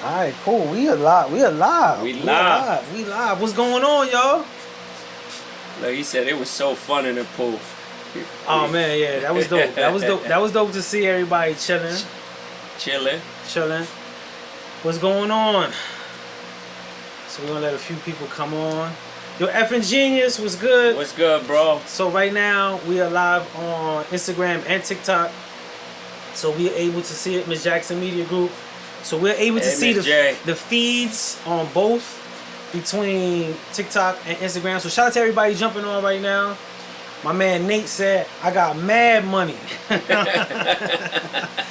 All right, cool. We alive. We alive. We We live. alive. We live. What's going on, y'all? Like he said, it was so fun in the pool. Oh man, yeah, that was dope. That was dope. That was dope to see everybody chilling, Chilling. chilling. What's going on? So we're gonna let a few people come on. Yo, effing genius was good. What's good, bro? So right now we are live on Instagram and TikTok. So we are able to see it, Miss Jackson Media Group. So we're able to Hey, see Miss J. the feeds on both between TikTok and Instagram. So shout out to everybody jumping on right now. My man Nate said, I got mad money.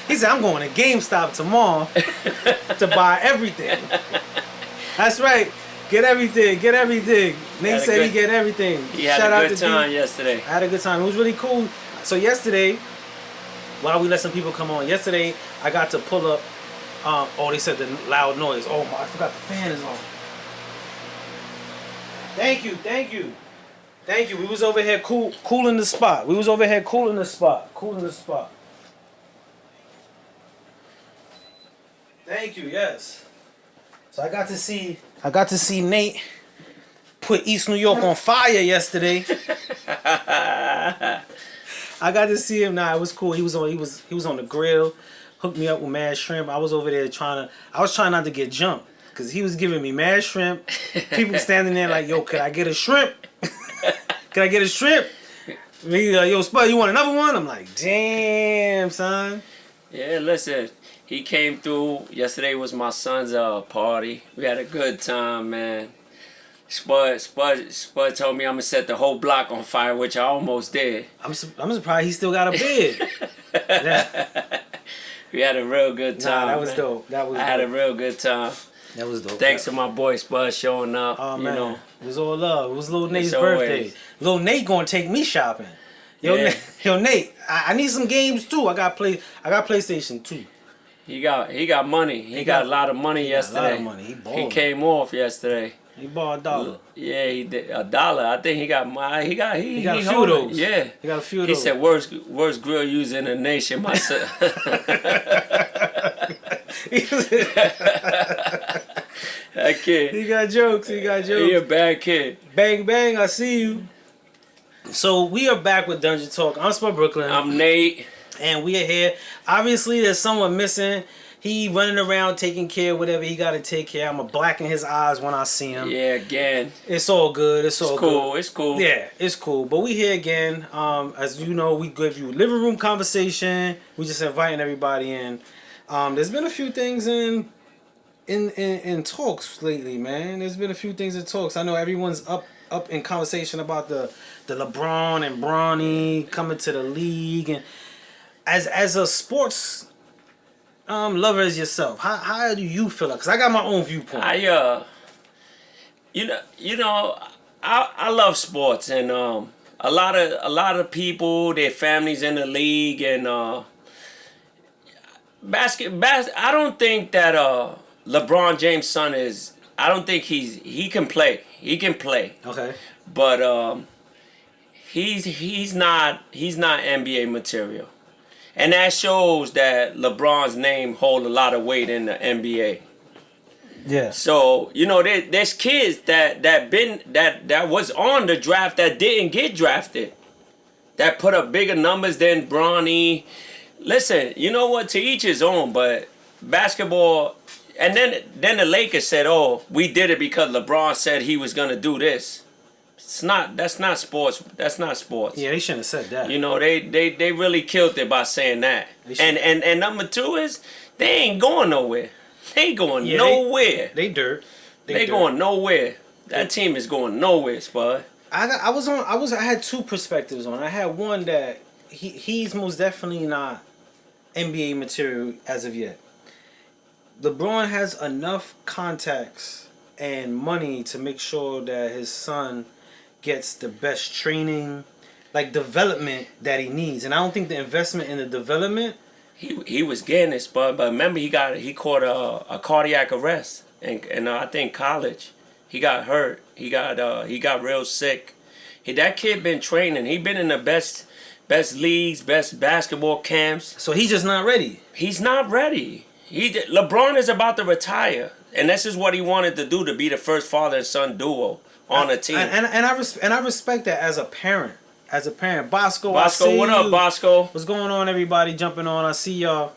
He said, I'm going to GameStop tomorrow to buy everything. That's right. Get everything. Get everything. Nate said he get everything. He had Shout a out good to time D. yesterday. I had a good time. It was really cool. So yesterday, while we let some people come on, yesterday I got to pull up. Oh, they said the loud noise. Oh my, I forgot the fan is on. Thank you, thank you. Thank you. We was over here cooling the spot. We was over here cooling the spot. Cooling the spot. Thank you, yes. So I got to see Nate put East New York on fire yesterday. I got to see him. Nah, it was cool. He was on the grill, hooked me up with mad shrimp. I was over there trying not to get jumped because he was giving me mad shrimp. People standing there like, yo, could I get a shrimp? Can I get a shrimp? He like, yo, Spud, you want another one? I'm like, damn, son. Yeah, listen. He came through. Yesterday was my son's party. We had a good time, man. Spud told me I'm gonna set the whole block on fire, which I almost did. I'm surprised he still got a bed. Yeah. We had a real good time. Nah, that was man. dope. I had a real good time. That was dope. Thanks to my boy Spud showing up. Oh you man, know. it was all love. It was Lil Nate's It's birthday. always. Lil Nate gonna take me shopping. Yo, Yeah. Nate, I need some games too. I got PlayStation 2. He got money. He got a lot of money yesterday. A lot of money. He balled. He came off yesterday. He bought $1. Yeah, he did $1. I think he got he got a few of those. Yeah, He got a few of he those. said worst grill user in the nation. Myself. That kid. He got jokes. He got jokes. He a bad kid. Bang bang, I see you. So we are back with Dungeon Talk. I'm Spud Brooklyn. I'm Nate. And we are here. Obviously, there's someone missing. He running around taking care of whatever he got to take care of. I'm going to blacken his eyes when I see him. Yeah, again. It's all good. It's all cool. good. It's cool. Yeah, it's cool. But we here again. As you know, we give you living room conversation. We just inviting everybody in. There's been a few things in talks lately, man. There's been a few things in talks. I know everyone's up in conversation about the Lebron and Bronny coming to the league, and as a sports lover as yourself, how do you feel? Because I got my own viewpoint. I love sports, and a lot of people, their families in the league, and I don't think that LeBron James' son is. I don't think he can play. He can play. Okay. But he's not NBA material, and that shows that LeBron's name hold a lot of weight in the NBA. Yeah. So there's kids that was on the draft that didn't get drafted, that put up bigger numbers than Bronny. Listen, you know what? To each his own, but basketball. And then the Lakers said, "Oh, we did it because LeBron said he was gonna do this." That's not sports. That's not sports. Yeah, they shouldn't have said that. They really killed it by saying that. And number two is they ain't going nowhere. They ain't going nowhere. They dirt. They going nowhere. That team is going nowhere, Spud. I had two perspectives on it. I had one that he's most definitely not NBA material as of yet. LeBron has enough contacts and money to make sure that his son gets the best training, like development that he needs. And I don't think the investment in the development. He was getting it, but remember he caught a cardiac arrest, and I think college. He got hurt. He got real sick. That kid been training. He been in the best leagues, best basketball camps. So he's just not ready. He's not ready. LeBron is about to retire, and this is what he wanted to do, to be the first father and son duo on a team. And I respect that as a parent. As a parent, Bosco, Bosco, what up, Bosco? What's going on, everybody? Jumping on, I see y'all.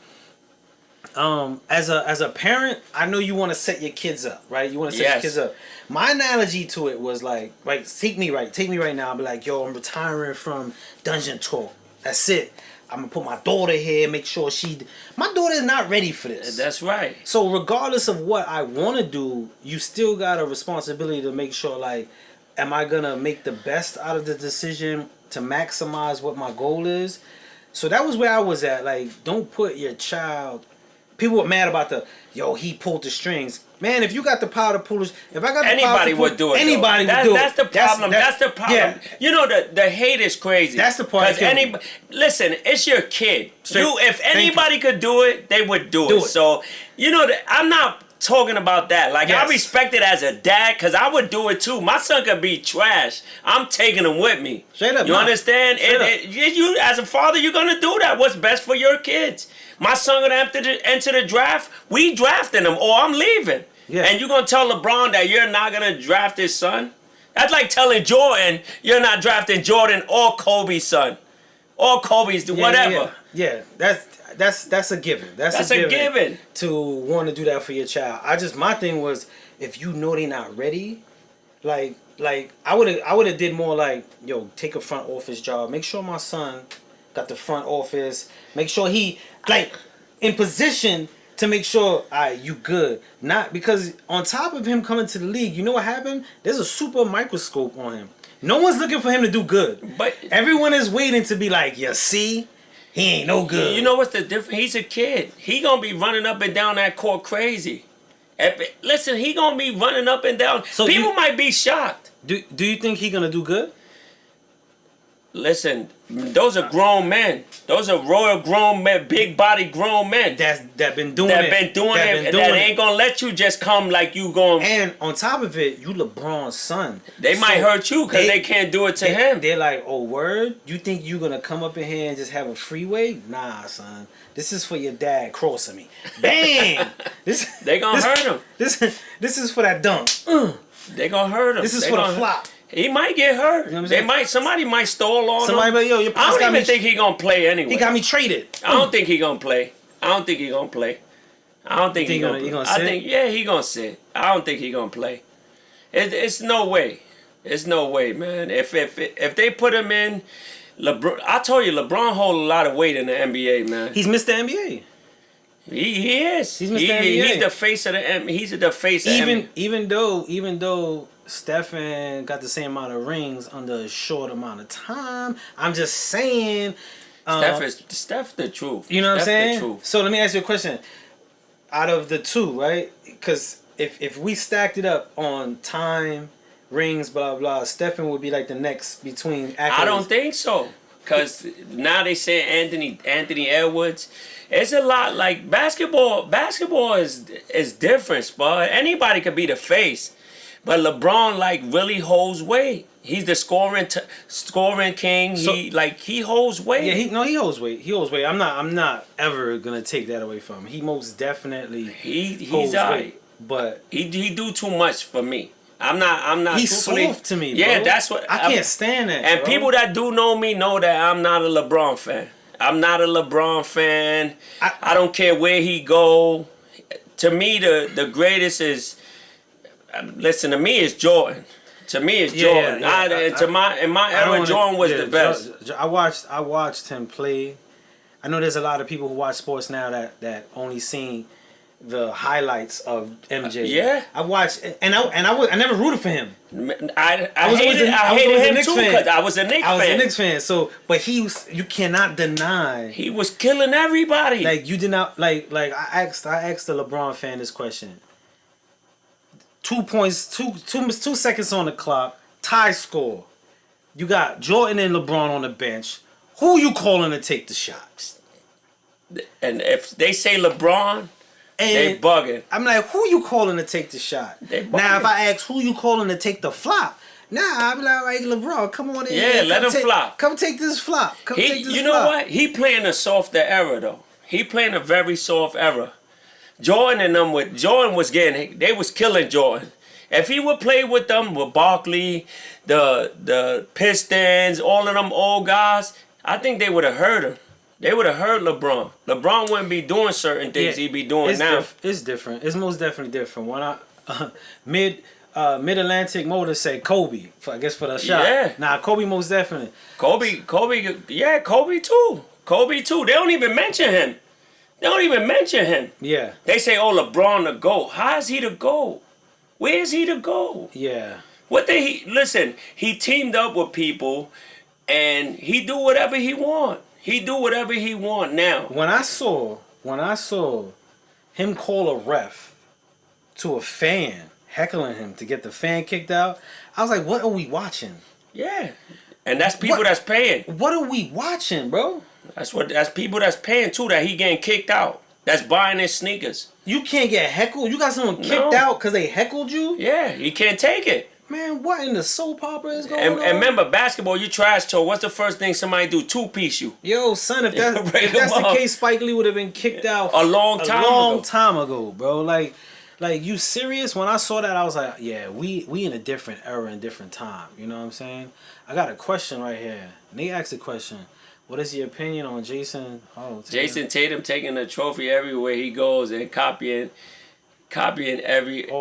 As a parent, I know you want to set your kids up, right? You want to set your kids up. My analogy to it was like, right, take me right now. I'll be like, yo, I'm retiring from Dungeon Talk. That's it. I'm gonna put my daughter here, make sure my daughter is not ready for this. That's right. So regardless of what I want to do, you still got a responsibility to make sure, like, am I gonna make the best out of the decision to maximize what my goal is? So that was where I was at. Like, don't put your child. People were mad about he pulled the strings. Man, if you got the power to pull the, if I got the anybody power to would do it. Anybody would do it. That's the problem. That's the problem. Yeah. You know, the hate is crazy. That's the part. Listen, it's your kid. If anybody could do it, they would do it. So, you know, I'm not talking about that. Like, I respect it as a dad, because I would do it too. My son could be trash. I'm taking him with me. Straight up. You understand? You as a father, you're gonna do that. What's best for your kids? My son gonna enter the draft. We drafting him, or I'm leaving. Yeah. And you're gonna tell LeBron that you're not gonna draft his son? That's like telling Jordan you're not drafting Jordan or Kobe's son, or Kobe's whatever. Yeah. That's a given. That's a given to want to do that for your child. My thing was, if you know they not ready, like I would have did more like, yo, take a front office job. Make sure my son got the front office. Make sure he in position to make sure you good. Not because on top of him coming to the league, you know what happened? There's a super microscope on him. No one's looking for him to do good. But everyone is waiting to be like, you see? He ain't no good. You know what's the difference? He's a kid. He gonna be running up and down that court crazy. Listen, he gonna be running up and down. So people might be shocked. Do you think he gonna do good? Listen, those are grown men. Those are royal grown men, big body grown men. That been doing it. That ain't gonna let you just come like you going. And on top of it, you LeBron's son. They might hurt you because they can't do it to him. They're like, oh, word? You think you gonna come up in here and just have a freeway? Nah, son. This is for your dad crossing me. Bang! They gonna hurt him. This is for that dunk. They gonna hurt him. This is for the flop. He might get hurt. You know somebody might stall on him. Like, yo, your I don't even think he gonna play anyway. He got me traded. I don't think he gonna play. I don't think he gonna sit? He gonna sit. I don't think he gonna play. It's no way. It's no way, man. If they put him in, LeBron, I told you, LeBron hold a lot of weight in the NBA, man. He's Mr. NBA. He is. He's Mr. NBA. He's the face of the. He's the face of NBA. Even though Stephen got the same amount of rings under a short amount of time, I'm just saying. Steph the truth. You know what I'm saying? The truth. So let me ask you a question. Out of the two, right? Because if we stacked it up on time, rings, blah blah, Stephen would be like the next between accolades. I don't think so. Because now they say Anthony Edwards. It's a lot like basketball. Basketball is different, but anybody could be the face. But LeBron really holds weight. He's the scoring king. So, he holds weight. Yeah, he holds weight. He holds weight. I'm not ever gonna take that away from him. He most definitely he's all right. But he do too much for me. I'm not. He's soft to me, bro. Yeah, that's what I can't stand that. And people that do know me know that I'm not a LeBron fan. I'm not a LeBron fan. I don't care where he go. To me, the greatest is. Listen, to me, it's Jordan. To me, it's Jordan. In my era, Jordan was the best. I watched him play. I know there's a lot of people who watch sports now that only seen the highlights of MJ. Yeah, I watched, and I never rooted for him. I hated him too because I was a Knicks fan. I was a Knicks fan. So, but you cannot deny he was killing everybody. Like you did not like I asked the LeBron fan this question. 2 points, 2 seconds on the clock, tie score. You got Jordan and LeBron on the bench. Who you calling to take the shots? And if they say LeBron, they bugging. I'm like, who you calling to take the shot? Now, if I ask who you calling to take the flop, I'm like, LeBron, come on in. Yeah, let him flop. Come take this flop. You know what? He playing a softer era, though. He playing a very soft era. Jordan they was killing Jordan. If he would play with them, with Barkley, the Pistons, all of them old guys, I think they would have hurt him. They would have hurt LeBron. LeBron wouldn't be doing certain things he'd be doing now. It's different. It's most definitely different. When Mid-Atlantic Motors say Kobe, I guess for the shot. Yeah. Nah, Kobe most definitely. Kobe too. Kobe too. They don't even mention him. Yeah. They say, oh, LeBron the GOAT. How is he the GOAT? Where is he the GOAT? Yeah. Listen, he teamed up with people and he do whatever he want. Now. When I saw him call a ref to a fan, heckling him to get the fan kicked out, I was like, what are we watching? Yeah. And that's people that's paying. What are we watching, bro? That's people that's paying too, that he getting kicked out. That's buying his sneakers. You can't get heckled? You got someone kicked out because they heckled you? Yeah, he can't take it. Man, what in the soap opera is going on? And remember, basketball, you trash talk. What's the first thing somebody do? Two-piece you. Yo, son, if that's the case, Spike Lee would have been kicked out a long time ago, bro. Like, you serious? When I saw that, I was like, yeah, we in a different era and different time. You know what I'm saying? I got a question right here. Nate asked a question. What is your opinion on Jason? Jason Tatum taking the trophy everywhere he goes and copying every.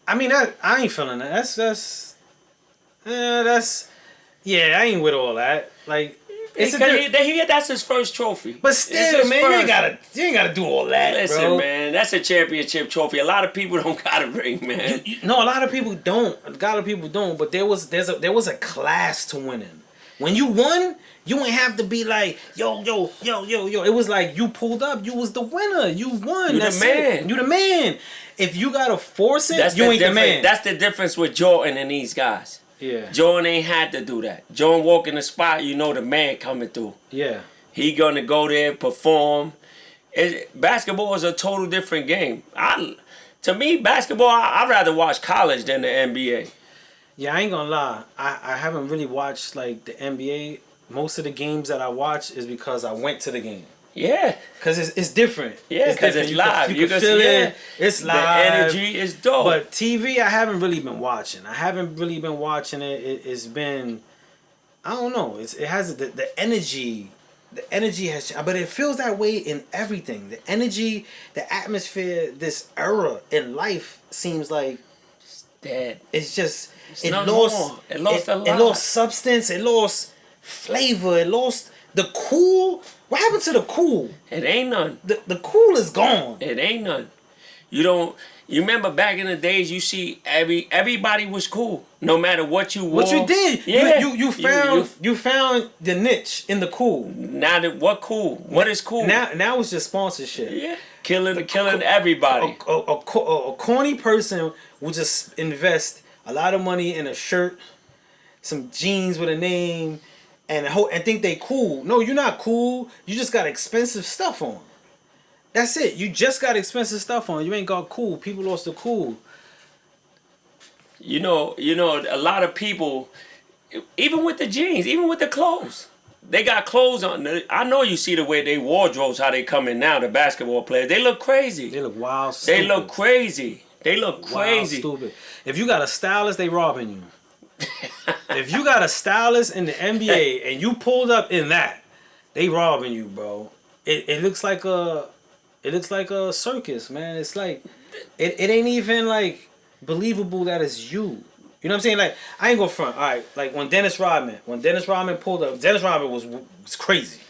I mean, I ain't feeling that. I ain't with all that. Like, that's his first trophy. But still, man, you ain't gotta do all that. Listen, bro. man, that's a championship trophy. A lot of people don't gotta bring, man. No, a lot of people don't. But there was a class to winning. When you won, you ain't have to be like, yo. It was like you pulled up. You was the winner. You won. You the man. You the man. If you gotta force it, you ain't the man. That's the difference with Jordan and these guys. Yeah. Jordan ain't had to do that. Jordan walk in the spot, you know the man coming through. Yeah. He gonna go there, perform. Basketball is a total different game. To me, basketball, I'd rather watch college than the NBA. Yeah, I ain't gonna lie. I haven't really watched like the NBA. Most of the games that I watch is because I went to the game. Yeah. Because it's different. Yeah, because it's live. You can feel it. It's live. The energy is dope. But TV, I haven't really been watching. It's been, I don't know. It has the energy. The energy has, but it feels that way in everything. The energy, the atmosphere, this era in life seems like it's dead. It's just it lost a lot. It lost substance. It lost flavor. It lost the cool. What happened to the cool? It ain't none. The cool is gone. It ain't none. You remember back in the days, you see everybody was cool. No matter what you wore. What you did. Yeah. You found the niche in the cool. Now what cool? What is cool? Now it's just sponsorship. Yeah. Killing everybody. A corny person will just invest a lot of money in a shirt, some jeans with a name, and think they cool. No, you're not cool. You just got expensive stuff on. That's it. You just got expensive stuff on. You ain't got cool. People lost the cool. You know, a lot of people, even with the jeans, even with the clothes, they got clothes on. I know you see the way they wardrobes, how they come in now, the basketball players. They look crazy. They look wild, stupid. They look crazy. Wild, stupid. If you got a stylist, they robbing you. If you got a stylist in the NBA and you pulled up in that, they robbing you, bro. It looks like a circus, man. It's like it ain't even like believable that it's you. You know what I'm saying? Like, I ain't gonna front. All right, like when Dennis Rodman pulled up, Dennis Rodman was crazy.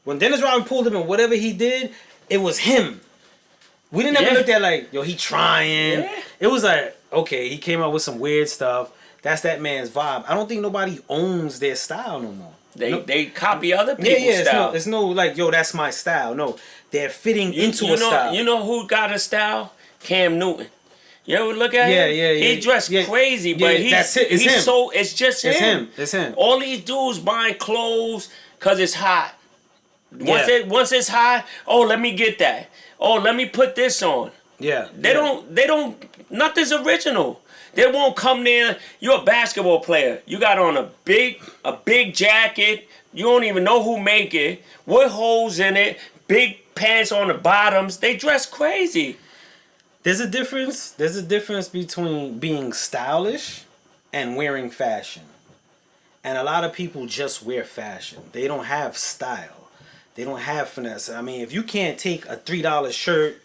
When Dennis Rodman pulled up and whatever he did, it was him. We didn't ever look at like, yo, he trying. Yeah. It was like, okay, he came out with some weird stuff. That's that man's vibe. I don't think nobody owns their style no more. They copy other people's style. It's no like, yo, that's my style. No, they're fitting into a style. You know who got a style? Cam Newton. You ever look at him? Yeah. He dressed crazy, but that's it. It's him. So it's just him. It's him. All these dudes buying clothes because it's hot. Once it's hot, oh, let me get that. Oh, let me put this on. Yeah. They don't. Nothing's original. They won't come there. You're a basketball player. You got on a big jacket. You don't even know who make it. With holes in it. Big pants on the bottoms. They dress crazy. There's a difference. There's a difference between being stylish and wearing fashion. And a lot of people just wear fashion. They don't have style. They don't have finesse. I mean, if you can't take a $3 shirt,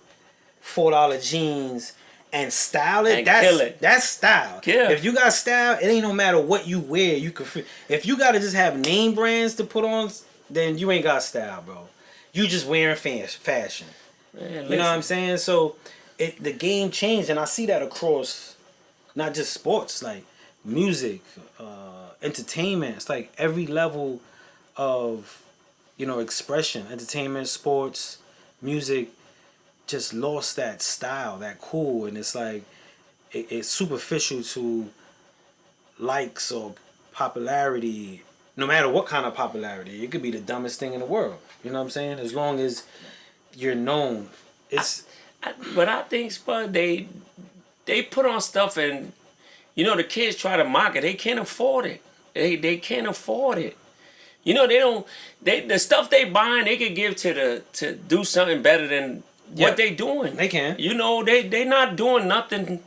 $4 jeans, and style it, And that's kill it. that's style. Kill. If you got style, it ain't no matter what you wear. You can. If you gotta just have name brands to put on, then you ain't got style, bro. You just wearing fashion. Man, You know what I'm saying? So, the game changed, and I see that across, not just sports, like music, entertainment. It's like every level of, expression, entertainment, sports, music, just lost that style, that cool, and it's like it's superficial to likes or popularity. No matter what kind of popularity, it could be the dumbest thing in the world. You know what I'm saying? As long as you're known, it's. But I think, Spud, they put on stuff and the kids try to mock it. They can't afford it. They can't afford it. They don't. The stuff they buying, they could give to do something better than what they doing. They can. They not doing nothing.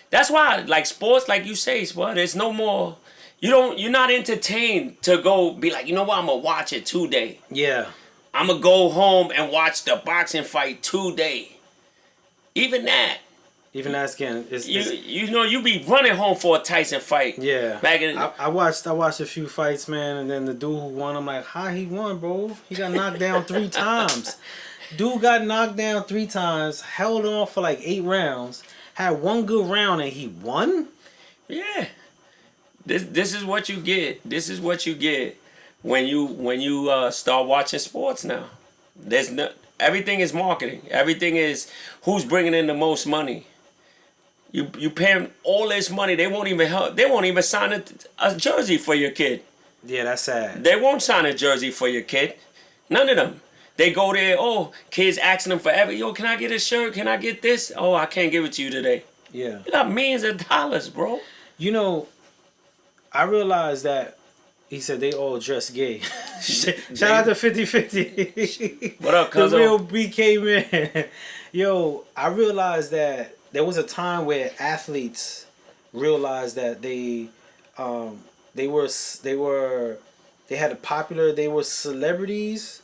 That's why, like sports, like you say, Spud, there's no more. You're not entertained to go be like, you know what, I'm gonna watch it today. Yeah. I'm gonna go home and watch the boxing fight today. Even that. Even that's again. You be running home for a Tyson fight. Yeah. Back in I watched a few fights, man, and then the dude who won, I'm like, how he won, bro? He got knocked down 3 times. Dude got knocked down 3 times, held on for like 8 rounds, had one good round, and he won? Yeah. This is what you get. This is what you get when you start watching sports now. Everything is marketing. Everything is who's bringing in the most money. You pay them all this money. They won't even help. They won't even sign a jersey for your kid. Yeah, that's sad. They won't sign a jersey for your kid. None of them. They go there. Oh, kids asking them forever. Yo, can I get a shirt? Can I get this? Oh, I can't give it to you today. Yeah. You got millions of dollars, bro. I realized that he said they all dress gay. Shout out to 50-50. What up, cuz? The real BK man. Yo, I realized that there was a time where athletes realized that they were celebrities,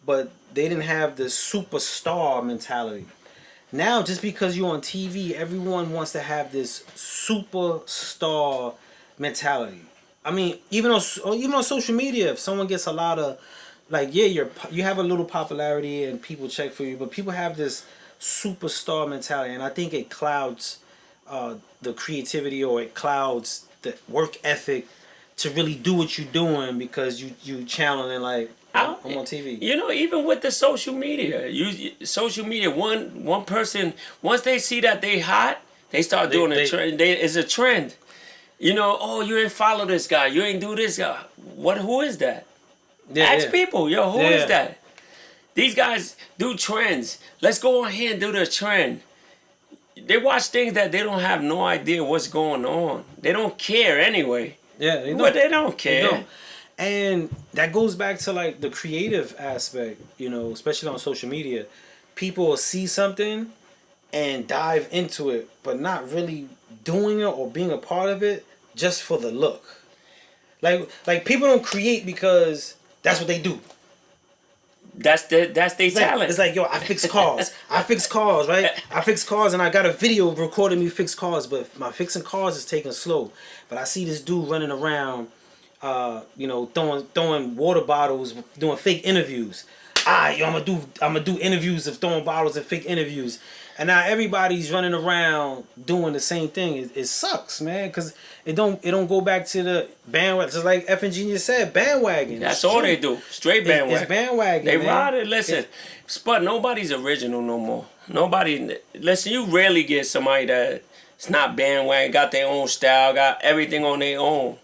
but they didn't have the superstar mentality. Now, just because you're on TV, everyone wants to have this superstar mentality. I mean, even on social media, if someone gets a lot of, like, you have a little popularity and people check for you, but people have this superstar mentality, and I think it clouds the creativity, or it clouds the work ethic to really do what you're doing, because you channeling like, I'm on TV. Even with the social media, social media, one person, once they see that they hot, they start doing a trend. It's a trend. Oh, you ain't follow this guy. You ain't do this guy. Who is that? Ask people, who is that? These guys do trends. Let's go on here and do the trend. They watch things that they don't have no idea what's going on. They don't care anyway. Yeah, they don't. But they don't care. They don't. And that goes back to like the creative aspect, especially on social media. People will see something and dive into it, but not really doing it or being a part of it just for the look. Like people don't create because that's what they do. That's their talent. It's like, yo, I fix cars. I fix cars, right? I fix cars, and I got a video recording me fix cars, but my fixing cars is taking slow. But I see this dude running around, throwing water bottles, doing fake interviews. I'm gonna do interviews of throwing bottles and fake interviews. And now everybody's running around doing the same thing. It sucks, man, because it don't go back to the bandwagon. Just like F and Genius said, bandwagon. That's all they do. Straight bandwagon. It's bandwagon. They man. ride it. Listen, but nobody's original no more. Nobody. Listen, you rarely get somebody that's not bandwagon, got their own style, got everything on their own.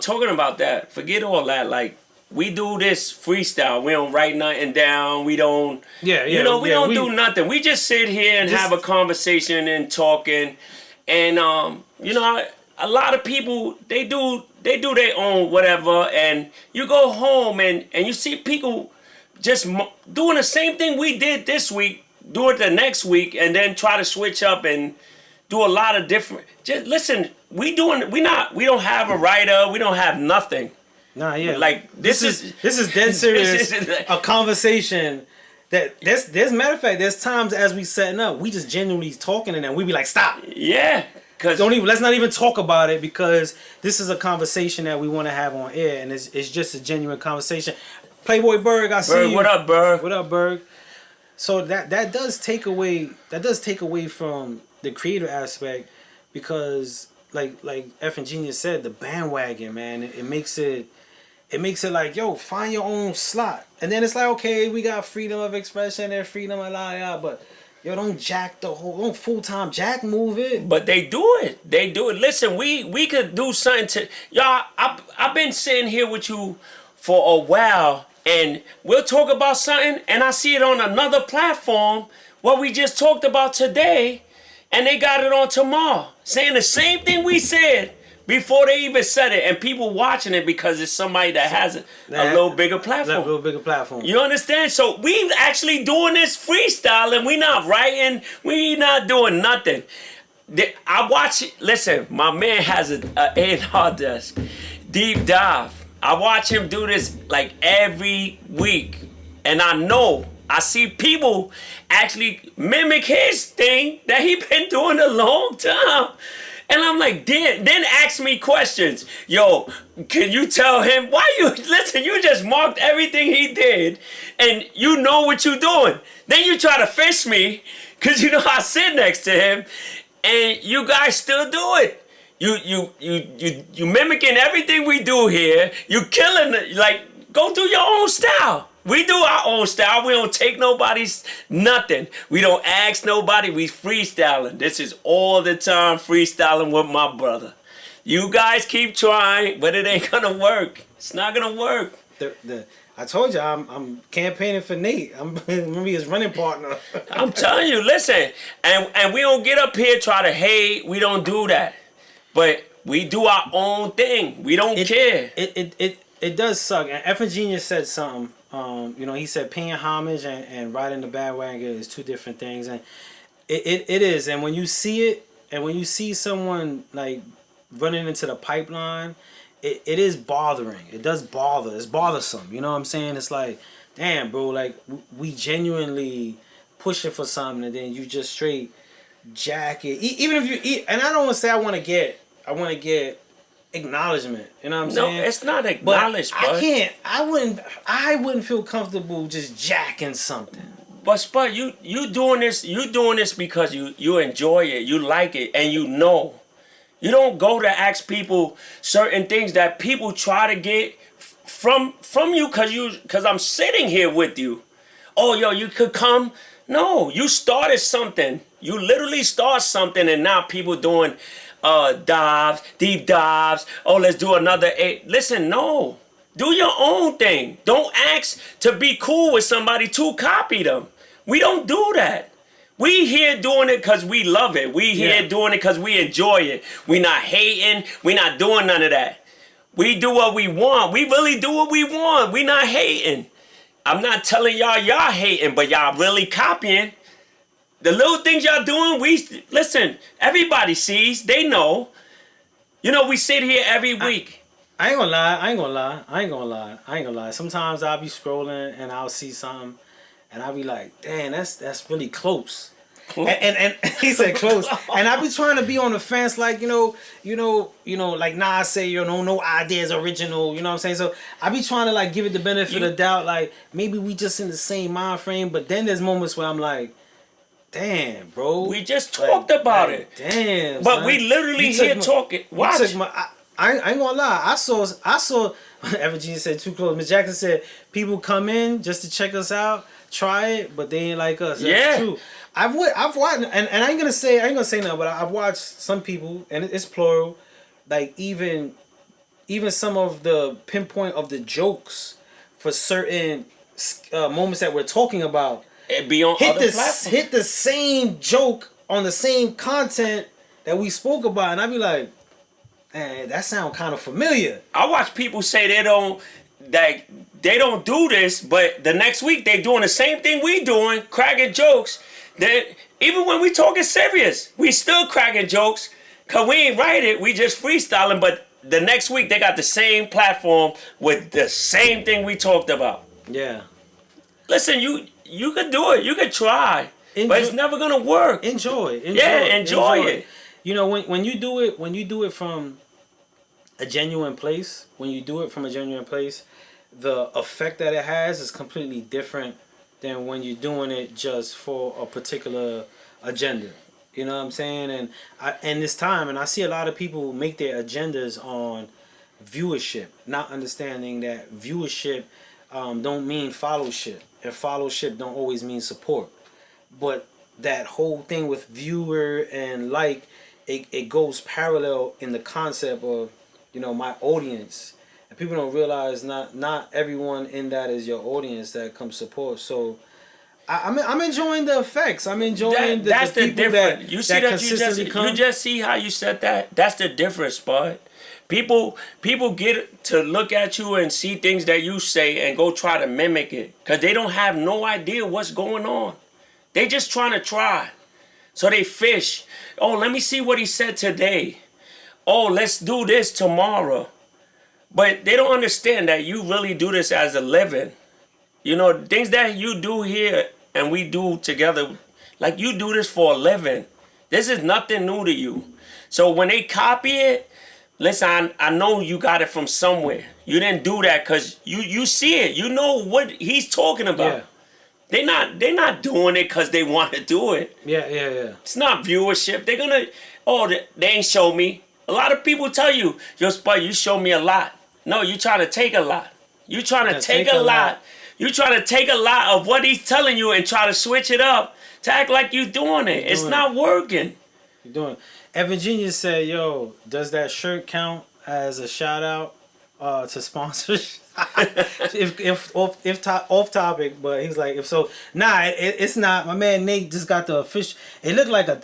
Talking about that, forget all that. Like, we do this freestyle. We don't write nothing down. We don't. We don't do nothing. We just sit here and have a conversation and talking. And a lot of people they do their own whatever. And you go home and you see people just doing the same thing we did this week, do it the next week, and then try to switch up and do a lot of different. Just listen, we don't have a writer, we don't have nothing. Nah, yeah. Like this is dead serious. A conversation that there's matter of fact, there's times as we setting up, we just genuinely talking and then we be like, stop. Yeah. Let's not even talk about it because this is a conversation that we want to have on air and it's just a genuine conversation. Playboy Berg, I see you. What up, Berg? What up, Berg? So that does take away from the creative aspect because like F and Genius said, the bandwagon, man, it makes it like, yo, find your own slot. And then it's like, okay, we got freedom of expression and freedom of but yo, don't full-time jack move it. But they do it. Listen, we could do something to y'all. I've been sitting here with you for a while, and we'll talk about something, and I see it on another platform, what we just talked about today, and they got it on tomorrow, saying the same thing we said before they even said it, and people watching it because it's somebody that has a little bigger platform. You understand? So we actually doing this freestyling. We not writing. We not doing nothing. I watch it. Listen, my man has a A&R desk. Deep dive. I watch him do this like every week. And I see people actually mimic his thing that he been doing a long time. And I'm like, then ask me questions. Yo, can you tell him you just marked everything he did and you know what you're doing. Then you try to fish me because you know I sit next to him and you guys still do it. You mimicking everything we do here. You killing it. Like, go do your own style. We do our own style. We don't take nobody's nothing. We don't ask nobody. We freestyling. This is all the time freestyling with my brother. You guys keep trying, but it ain't gonna work. It's not gonna work. I told you I'm campaigning for Nate. I'm gonna be his running partner. I'm telling you, listen, and we don't get up here try to hate. We don't do that, but we do our own thing. We don't care. It does suck. And F and Genius said something. He said paying homage and riding the bandwagon is two different things, and it is. And when you see it, and when you see someone like running into the pipeline, it is bothering. It does bother. It's bothersome. You know what I'm saying? It's like, damn, bro. Like we genuinely pushing for something, and then you just straight jack it. Even if you and I don't want to say I want to get acknowledgement, you know what I'm saying? No, it's not acknowledged, but I wouldn't feel comfortable just jacking something. But Spud, you doing this because you enjoy it, you like it, and you know. You don't go to ask people certain things that people try to get from you because I'm sitting here with you. Oh, yo, you could come. No, you started something. You literally start something, and now people doing dives, deep dives. Oh, let's do another 8. Listen, no. Do your own thing. Don't ask to be cool with somebody to copy them. We don't do that. We here doing it because we love it. We here doing it because we enjoy it. We not hating. We not doing none of that. We do what we want. We really do what we want. We not hating. I'm not telling y'all hating, but y'all really copying. The little things y'all doing, listen, everybody sees, they know. You know, we sit here every week. I ain't gonna lie. Sometimes I'll be scrolling and I'll see something and I'll be like, damn, that's really close. And he said close. And I be trying to be on the fence, like, like Nas say, no idea is original, you know what I'm saying? So I be trying to like give it the benefit of the doubt, like maybe we just in the same mind frame, but then there's moments where I'm like, damn, bro. We just talked about it. Damn. But son. We literally here talking. Watch. I ain't gonna lie. I saw Evergene said too close. Miss Jackson said people come in just to check us out, try it, but they ain't like us. That's true. I've watched, and I ain't gonna say nothing, but I've watched some people, and it's plural, like even some of the pinpoint of the jokes for certain moments that we're talking about. It be on other platforms. Hit the same joke on the same content that we spoke about, and I be like, man, that sound kind of familiar. I watch people say that they don't do this, but the next week they doing the same thing we doing, cracking jokes. That even when we talking serious, we still cracking jokes, cause we ain't write it, we just freestyling. But the next week they got the same platform with the same thing we talked about. Yeah. Listen, you could do it, you could try, but it's never gonna work. Enjoy it. You know, when you do it from a genuine place, the effect that it has is completely different than when you're doing it just for a particular agenda. You know what I'm saying? And this time, and I see a lot of people make their agendas on viewership, not understanding that viewership don't mean followship, and followship don't always mean support. But that whole thing with viewer and it goes parallel in the concept of, you know, my audience. And people don't realize not everyone in that is your audience that comes support. So I'm enjoying the effects. I'm enjoying that's the people difference. You see that you just see how you said that? That's the difference, bud. People get to look at you and see things that you say and go try to mimic it, because they don't have no idea what's going on. They just trying to try. So they fish. Oh, let me see what he said today. Oh, let's do this tomorrow. But they don't understand that you really do this as a living. You know, things that you do here and we do together, like you do this for a living. This is nothing new to you. So when they copy it, listen, I know you got it from somewhere. You didn't do that because you see it. You know what he's talking about. Yeah. They're not doing it because they want to do it. Yeah. It's not viewership. They're gonna, they ain't show me. A lot of people tell you, yo, Spud, you show me a lot. No, you trying to take a lot. You trying to take a lot. You trying to take a lot of what he's telling you and try to switch it up to act like you doing it. It's not working. You're doing it. Evan Genius said, yo, does that shirt count as a shout out to sponsors? if off topic, but he's like, if so, it's not. My man Nate just got the fish. It looked like a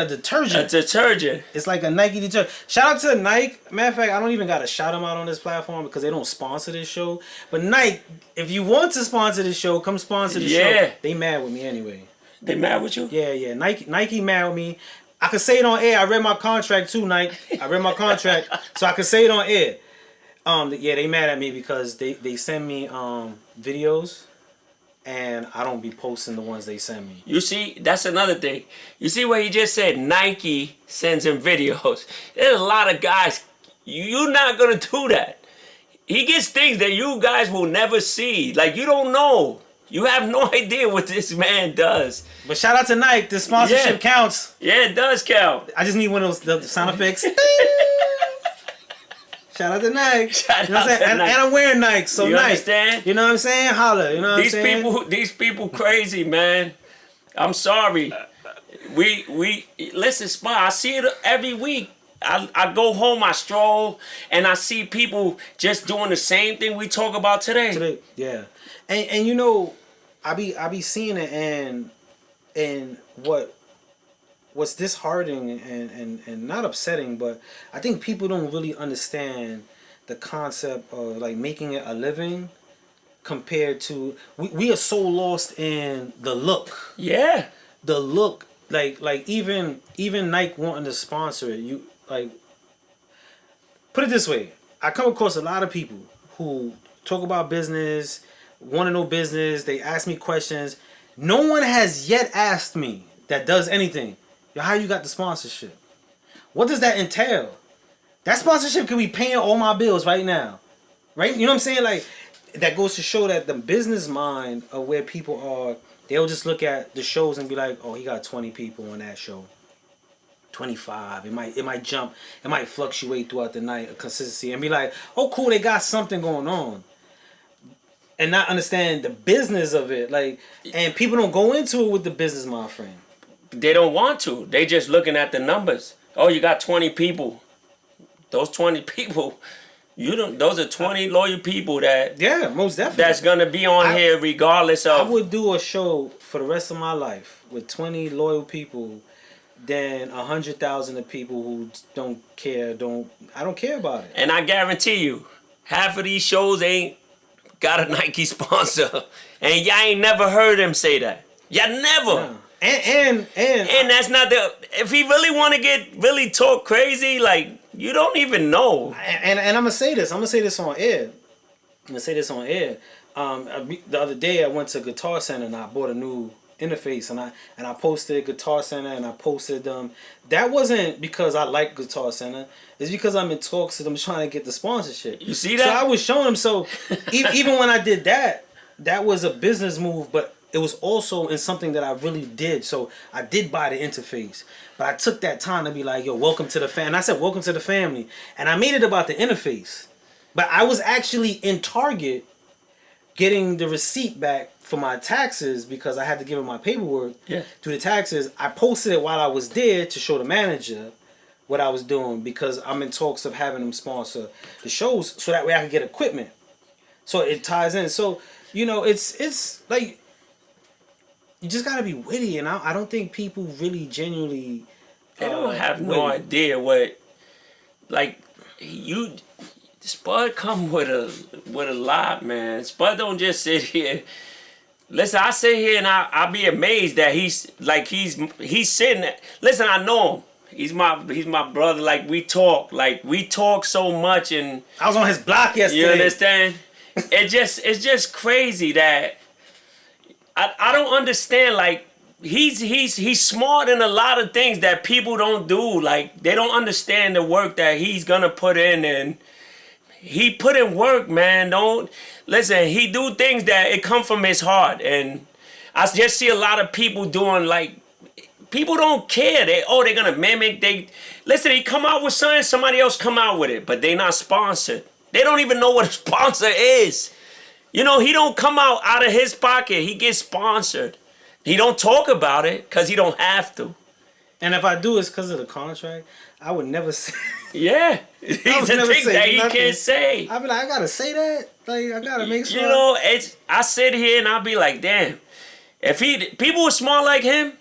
detergent. A detergent. It's like a Nike detergent. Shout out to Nike. Matter of fact, I don't even gotta shout them out on this platform because they don't sponsor this show. But Nike, if you want to sponsor this show, come sponsor the show. They mad with me anyway. They mad with you? Yeah. Nike mad with me. I could say it on air. I read my contract too, Nike. I read my contract, so I could say it on air. They mad at me because they send me videos, and I don't be posting the ones they send me. You see, that's another thing. You see what he just said? Nike sends him videos. There's a lot of guys. You're not gonna do that. He gets things that you guys will never see. Like, you don't know. You have no idea what this man does. But shout out to Nike. The sponsorship counts. Yeah, it does count. I just need one of those the sound effects. Shout out to Nike. Shout out to Nike. And I'm wearing Nike, so you Nike. Understand? You know what I'm saying? Holla. You know what I'm saying? These people crazy, man. I'm sorry. We listen, Spot. I see it every week. I go home, I stroll, and I see people just doing the same thing we talk about today. Yeah. And you know, I be seeing it, and what's disheartening and not upsetting, but I think people don't really understand the concept of like making it a living compared to we are so lost in the look. Yeah. The look, like even Nike wanting to sponsor it, you like put it this way. I come across a lot of people who talk about business, want to know business, they ask me questions. No one has yet asked me that does anything. Yo, how you got the sponsorship? What does that entail? That sponsorship could be paying all my bills right now. Right? You know what I'm saying? Like, that goes to show that the business mind of where people are, they'll just look at the shows and be like, oh, he got 20 people on that show. 25. It might jump. It might fluctuate throughout the night of consistency and be like, oh, cool, they got something going on. And not understand the business of it. Like, and people don't go into it with the business, my friend. They don't want to. They just looking at the numbers. Oh, you got 20 people. Those 20 people, those are 20 loyal people that... Yeah, most definitely. That's going to be on here regardless of... I would do a show for the rest of my life with 20 loyal people than 100,000 of people who don't care, I don't care about it. And I guarantee you, half of these shows ain't got a Nike sponsor, and y'all ain't never heard him say that. Y'all never. Yeah. And that's not the. If he really want to really talk crazy, like you don't even know. And I'm gonna say this. I'm gonna say this on air. The other day I went to Guitar Center and I bought a new interface and I posted Guitar Center and I posted that wasn't because I like Guitar Center. It's because I'm in talks with them trying to get the sponsorship. You see that? So I was showing them. So even when I did that was a business move, but it was also in something that I really did. So I did buy the interface, but I took that time to be like, yo, welcome to the family. I said, welcome to the family. And I made it about the interface. But I was actually in Target getting the receipt back for my taxes because I had to give him my paperwork to the taxes. I posted it while I was there to show the manager what I was doing because I'm in talks of having them sponsor the shows so that way I can get equipment. So it ties in. So, it's like, you just gotta be witty, and I don't think people really genuinely. They don't have no idea what, like, Spud come with a lot, man. Spud don't just sit here. Listen, I sit here and I be amazed that he's sitting there. Listen, I know him. He's my brother. Like we talk so much, and I was on his block yesterday. You understand? It's just crazy that. I don't understand, like, he's smart in a lot of things that people don't do. Like, they don't understand the work that he's gonna put in, and he put in work, man. Listen, he do things that it come from his heart, and I just see a lot of people doing, like, people don't care. They're gonna mimic. Listen, he come out with something, somebody else come out with it, but they not sponsored. They don't even know what a sponsor is. He don't come out of his pocket. He gets sponsored. He don't talk about it because he don't have to. And if I do, it's because of the contract. I would never say. Yeah. These are things that he can't say. I'd be like, I got to say that? Like, I got to make sure. I sit here and I'll be like, damn. If people were smart like him.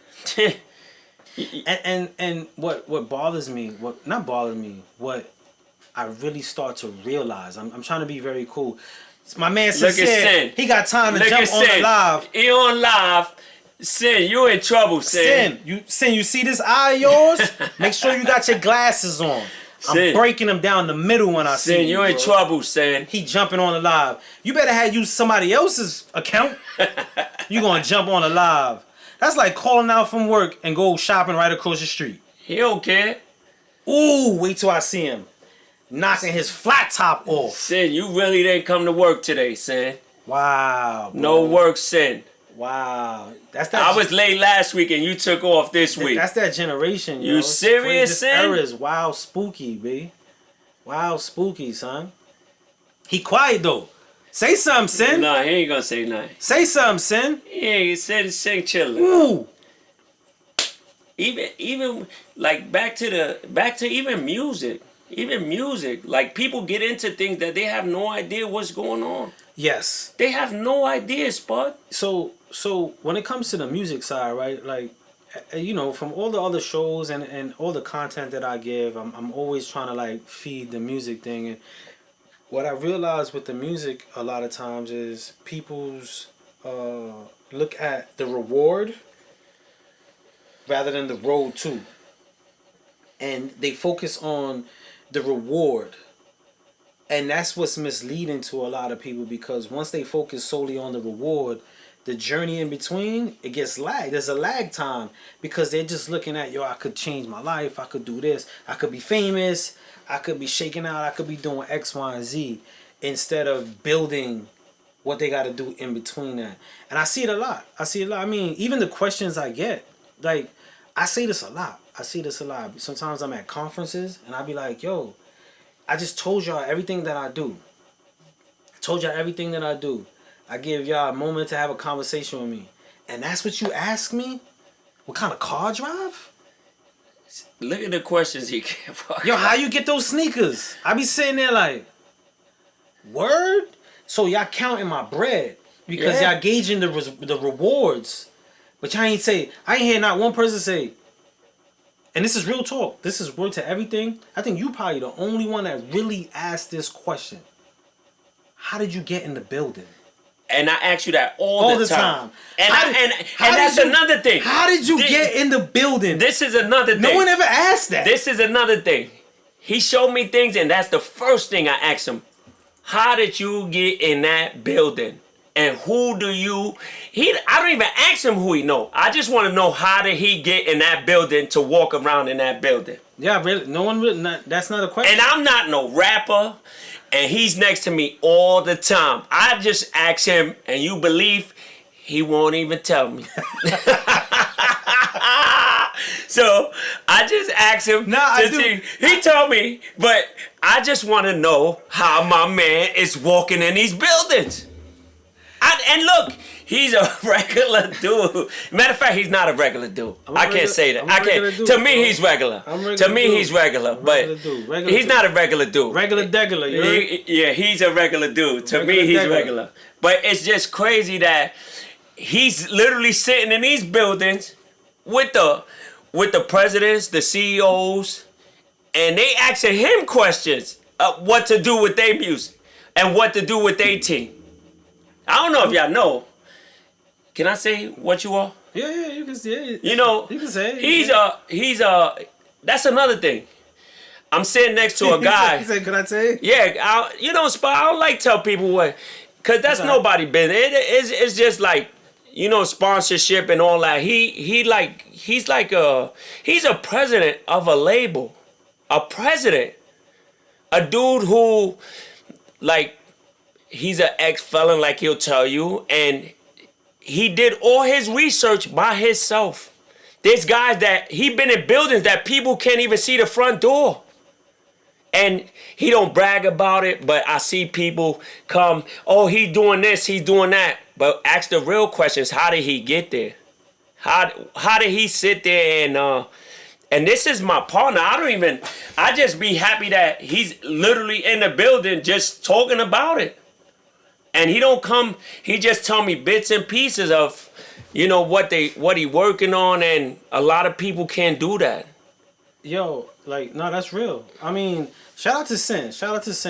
and what bothers me, what I really start to realize, I'm trying to be very cool. My man said he got time to jump on the live. He on live. Sin, you in trouble, Sin. You see this eye of yours? Make sure you got your glasses on. I'm breaking them down the middle when I see Sin, you in trouble, Sin. He jumping on the live. You better have used somebody else's account. You gonna jump on the live. That's like calling out from work and go shopping right across the street. He don't care. Ooh, wait till I see him. Knocking his flat top off. Sin, you really didn't come to work today, Sin. Wow. Bro. No work, Sin. Wow. I was late last week and you took off this week. That's that generation, yo. You serious, Sin? This era is wild spooky, B. Wild spooky, son. He quiet, though. Say something, Sin. Nah, he ain't gonna say nothing. Say something, Sin. He said chilling. Ooh. Even like back to even music. Even music, like people get into things that they have no idea what's going on. Yes. They have no idea, Spud. So when it comes to the music side, right? Like, from all the other shows and all the content that I give, I'm always trying to like feed the music thing. And what I realize with the music a lot of times is people's look at the reward rather than the road too. And they focus on the reward, and that's what's misleading to a lot of people, because once they focus solely on the reward, the journey in between, it gets lagged. There's a lag time because they're just looking at, I could change my life, I could do this, I could be famous, I could be shaking out, I could be doing X, Y, and Z, instead of building what they got to do in between that. And I see it a lot. I mean, even the questions I get, like, I say this a lot. Sometimes I'm at conferences and I be like, yo, I just told y'all everything that I do. I give y'all a moment to have a conversation with me. And that's what you ask me? What kind of car drive? Look at the questions he gave. Yo, how you get those sneakers? I be sitting there like, word? So y'all counting my bread because y'all gauging the rewards. But y'all ain't say, I ain't hear not one person say, and this is real talk, this is word to everything. I think you probably the only one that really asked this question. how did you get in the building? And I ask you that all the time. And that's another thing. How did you get in the building? This is another thing. No one ever asked that. This is another thing. He showed me things, and that's the first thing I asked him. How did you get in that building? And who do you... I don't even ask him who he know. I just want to know how did he get in that building to walk around in that building. Yeah, really. No one really... that's not a question. And I'm not no rapper. And he's next to me all the time. I just ask him, and you believe he won't even tell me. So I just asked him to see. He told me, but I just want to know how my man is walking in these buildings. And look, he's a regular dude. Matter of fact, he's not a regular dude. I can't say that. I can't. Dude, to me, he's regular. To me, he's regular. But he's not a regular dude. Regular degular. Yeah, he's a regular dude. To me, he's regular. But it's just crazy that he's literally sitting in these buildings with the presidents, the CEOs, and they asking him questions of what to do with their music and what to do with their team. I don't know if y'all know. Can I say what you are? Yeah, you can say it. You know, you can say it. He's that's another thing. I'm sitting next to a guy. He said, can I say it? Yeah, Spot, I don't like tell people what, because that's nobody business. It's just like, sponsorship and all that. He's a president of a label. A president. A dude who, like, he's an ex-felon, like he'll tell you, and he did all his research by himself. There's guys that he been in buildings that people can't even see the front door. And he don't brag about it, but I see people come, oh, he's doing this, he's doing that. But ask the real questions, how did he get there? How did he sit there and this is my partner. I just be happy that he's literally in the building just talking about it. And he don't come, he just tell me bits and pieces of, what he working on, and a lot of people can't do that. Yo, like, no, that's real. I mean, shout out to Sin,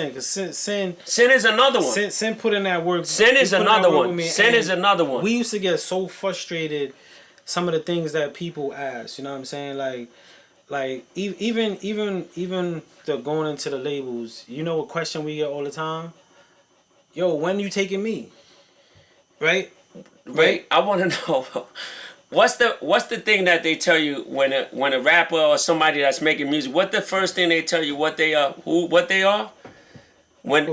because Sin is another one. Sin put in that work. Sin is another one. Sin is another one. We used to get so frustrated, some of the things that people ask, you know what I'm saying? Like even the going into the labels, a question we get all the time? Yo, when you taking me? Right? I want to know what's the thing that they tell you when a rapper or somebody that's making music. What the first thing they tell you what they are? What they are? When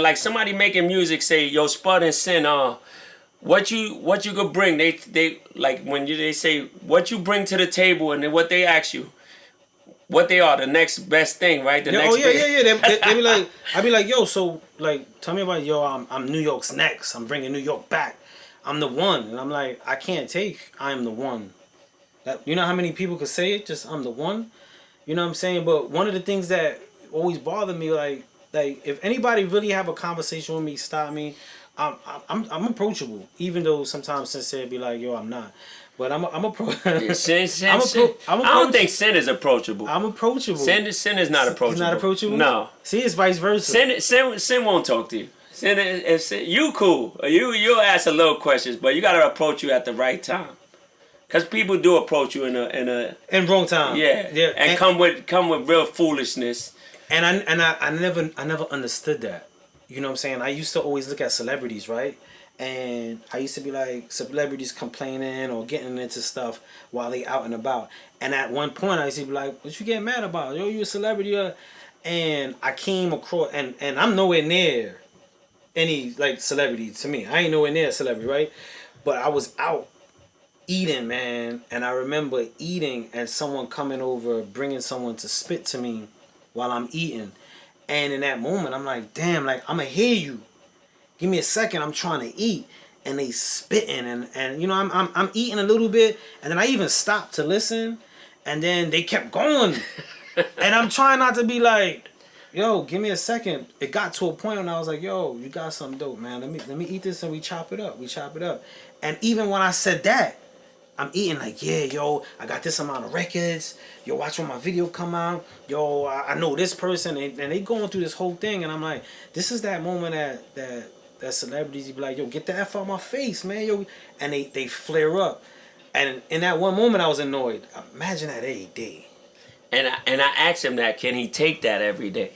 like somebody making music say, yo, Spud and Sin, what you could bring? They like when they say what you bring to the table, and then what they ask you. What they are, the next best thing, right? They be like, I be like, yo, so like, tell me about I'm New York's next. I'm bringing New York back. I'm the one, and I'm like, I can't take. I'm the one. That how many people could say it? Just I'm the one. You know what I'm saying? But one of the things that always bothered me, like if anybody really have a conversation with me, stop me. I'm approachable, even though sometimes Sincere be like, yo, I'm not. But I'm approachable. I don't think Sin is approachable. I'm approachable. Sin is not approachable. He's not approachable? No. See, it's vice versa. Sin won't talk to you. Sin, you cool. You'll ask a little questions, but you gotta approach you at the right time. Cause people do approach you in wrong time. Yeah. And come with real foolishness. And I never understood that. You know what I'm saying? I used to always look at celebrities, right? And I used to be like, celebrities complaining or getting into stuff while they out and about. And at one point, I used to be like, what you getting mad about? Yo, you a celebrity? And I came across, and I'm nowhere near any, like, celebrity to me. I ain't nowhere near a celebrity, right? But I was out eating, man. And I remember eating and someone coming over, bringing someone to spit to me while I'm eating. And in that moment, I'm like, damn, like, I'm going to hear you. Give me a second, I'm trying to eat. And they spitting, and I'm eating a little bit, and then I even stopped to listen, and then they kept going. And I'm trying not to be like, yo, give me a second. It got to a point when I was like, yo, you got something dope, man. Let me eat this, and we chop it up. And even when I said that, I'm eating like, yeah, yo, I got this amount of records. Yo, watch when my video come out. Yo, I know this person, and they going through this whole thing, and I'm like, this is that moment that celebrities be like, yo, get the F out my face, man, yo, and they flare up, and in that one moment I was annoyed. Imagine that every day. And I asked him that, can he take that every day?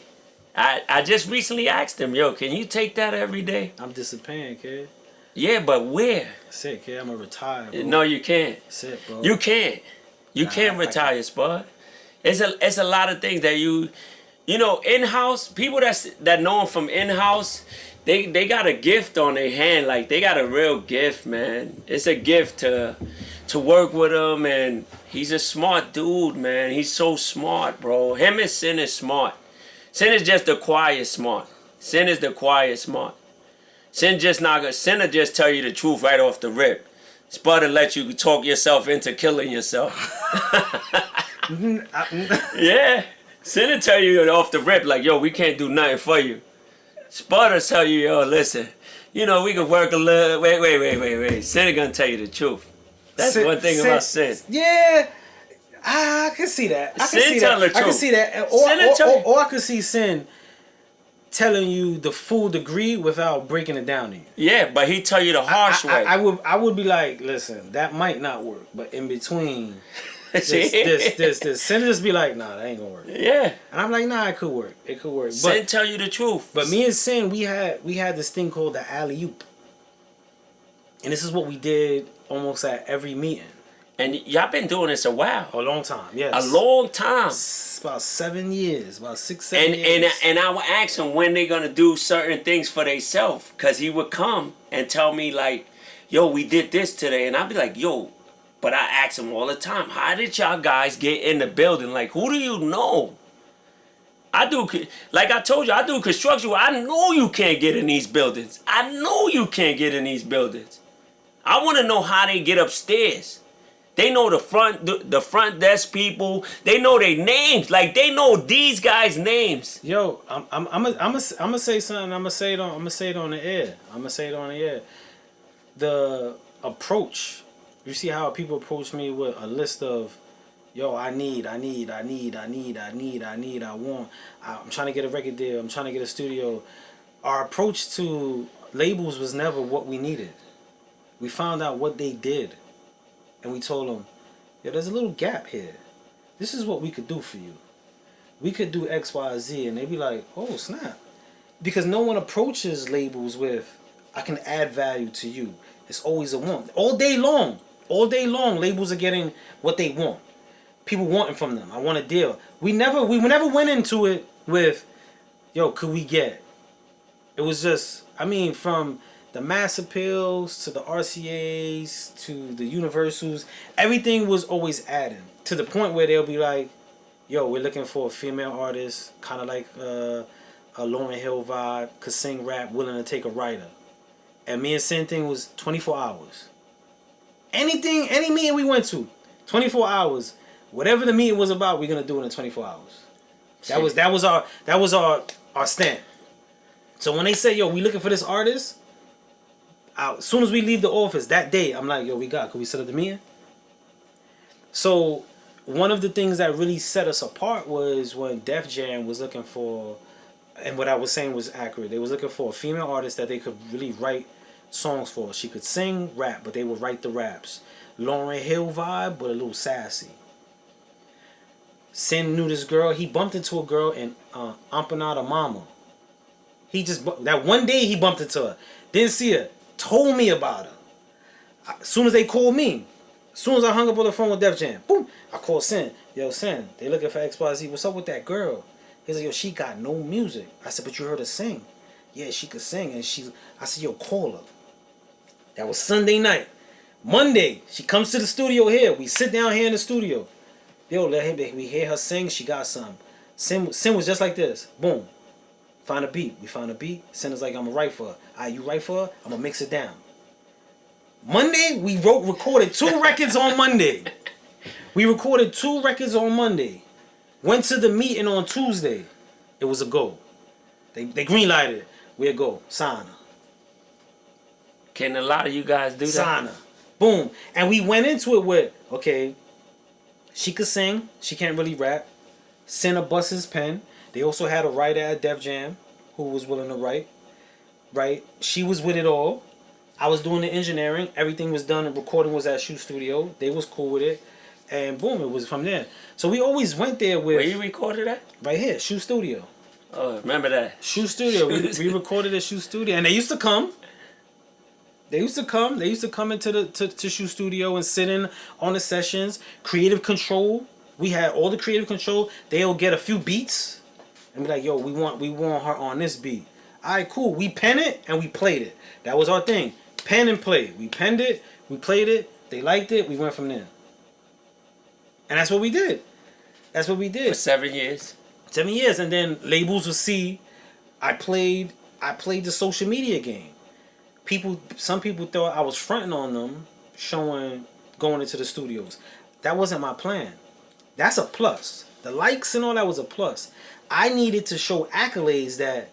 I just recently asked him, yo, can you take that every day? I'm disappointed, kid. Yeah, but where? That's it, kid. I'm gonna retire, bro. No, you can't. That's it, bro. You can't. You can't retire, Spud. It's a lot of things that you know, in-house, people that know him from in-house, they got a gift on their hand. Like, they got a real gift, man. It's a gift to work with him, and he's a smart dude, man. He's so smart, bro. Him and Sin is smart. Sin is just the quiet smart. Sin is the quiet smart. Sin will just tell you the truth right off the rip. Spud will let you talk yourself into killing yourself. Yeah. Sin will tell you off the rip, like, yo, we can't do nothing for you. Spud will tell you, yo, listen, you know, we can work a little. Wait. Sin is gonna tell you the truth. That's one thing about Sin. Yeah. I can see that. I can see tell that. the truth. I can see that. Or I could see Sin telling you the full degree without breaking it down to you. Yeah, but he tell you the harsh way. I would be like, listen, that might not work, but in between this. Sin just be like, nah, that ain't gonna work. Yeah. And I'm like, nah, it could work. It could work. Sin tell you the truth. But me and Sin, we had this thing called the alley-oop. And this is what we did almost at every meeting. And y'all been doing this a while. A long time, yes. A long time. It's about 7 years, about 6-7 years. And I would ask him when they gonna do certain things for themselves, cause he would come and tell me like, "Yo, we did this today," and I'd be like, "Yo," but I ask him all the time, "How did y'all guys get in the building? Like, who do you know?" Like I told you, I do construction. I know you can't get in these buildings. I know you can't get in these buildings. I want to know how they get upstairs. They know the front desk people. They know their names. Like, they know these guys' names. Yo, I'm gonna say something. I'm gonna say it on the air. The approach. You see how people approach me with a list of, yo, I want. I'm trying to get a record deal. I'm trying to get a studio. Our approach to labels was never what we needed. We found out what they did. And we told them, yo, there's a little gap here. This is what we could do for you. We could do X, Y, Z. And they be like, oh, snap. Because no one approaches labels with, I can add value to you. It's always a want. All day long, labels are getting what they want. People wanting from them. I want a deal. We never went into it with, yo, could we get? It was just, from the mass appeals to the RCAs to the Universals, everything was always adding to the point where they'll be like, yo, we're looking for a female artist, kind of like a Lauryn Hill vibe, could sing rap, willing to take a writer. And me and Sin thing was 24 hours. Any meeting we went to, 24 hours. Whatever the meeting was about, we're gonna do it in 24 hours. That was our stand. So when they say, yo, we looking for this artist, as soon as we leave the office that day, I'm like, yo, could we set up the meeting? So one of the things that really set us apart was when Def Jam was looking for, and what I was saying was accurate, they was looking for a female artist that they could really write songs for. She could sing, rap, but they would write the raps. Lauryn Hill vibe, but a little sassy. Sin knew this girl. He bumped into a girl in Empanada Mama. That one day he bumped into her. Didn't see her. Told me about her. As soon as they called me, as soon as I hung up on the phone with Def Jam, boom, I called Sin. Yo, Sin, they looking for XYZ. What's up with that girl? He's like, yo, she got no music. I said, but you heard her sing. Yeah, she could sing. And I said, yo, call her. That was Sunday night. Monday, she comes to the studio here. We sit down here in the studio. Yo, we hear her sing. She got some. Sin was just like this. Boom. Find a beat. We found a beat. Sin is like, I'm going to write for her. All right, you write for her? I'm going to mix it down. Monday, we recorded 2 records on Monday. Went to the meeting on Tuesday. It was a go. They green-lighted it. We'll go. Sign her. Can a lot of you guys do that? Sign her. Boom. And we went into it with, okay, she could sing. She can't really rap. Sin a bust his pen. They also had a writer at Def Jam who was willing to write. Right? She was with it all. I was doing the engineering. Everything was done and recording was at Shoe Studio. They was cool with it. And boom, it was from there. So we always went there with... Where you recorded at? Right here, Shoe Studio. Oh, remember that. Shoe Studio. We recorded at Shoe Studio. And they used to come. They used to come into the to Shoe Studio and sit in on the sessions. Creative control. We had all the creative control. They'll get a few beats and be like, yo, we want her on this beat. Alright, cool. We pen it and we played it. That was our thing. Pen and play. We penned it, we played it, they liked it, we went from there. And that's what we did. That's what we did. For 7 years. 7 years. And then labels would see I played the social media game. Some people thought I was fronting on them, going into the studios. That wasn't my plan. That's a plus. The likes and all that was a plus. I needed to show accolades that,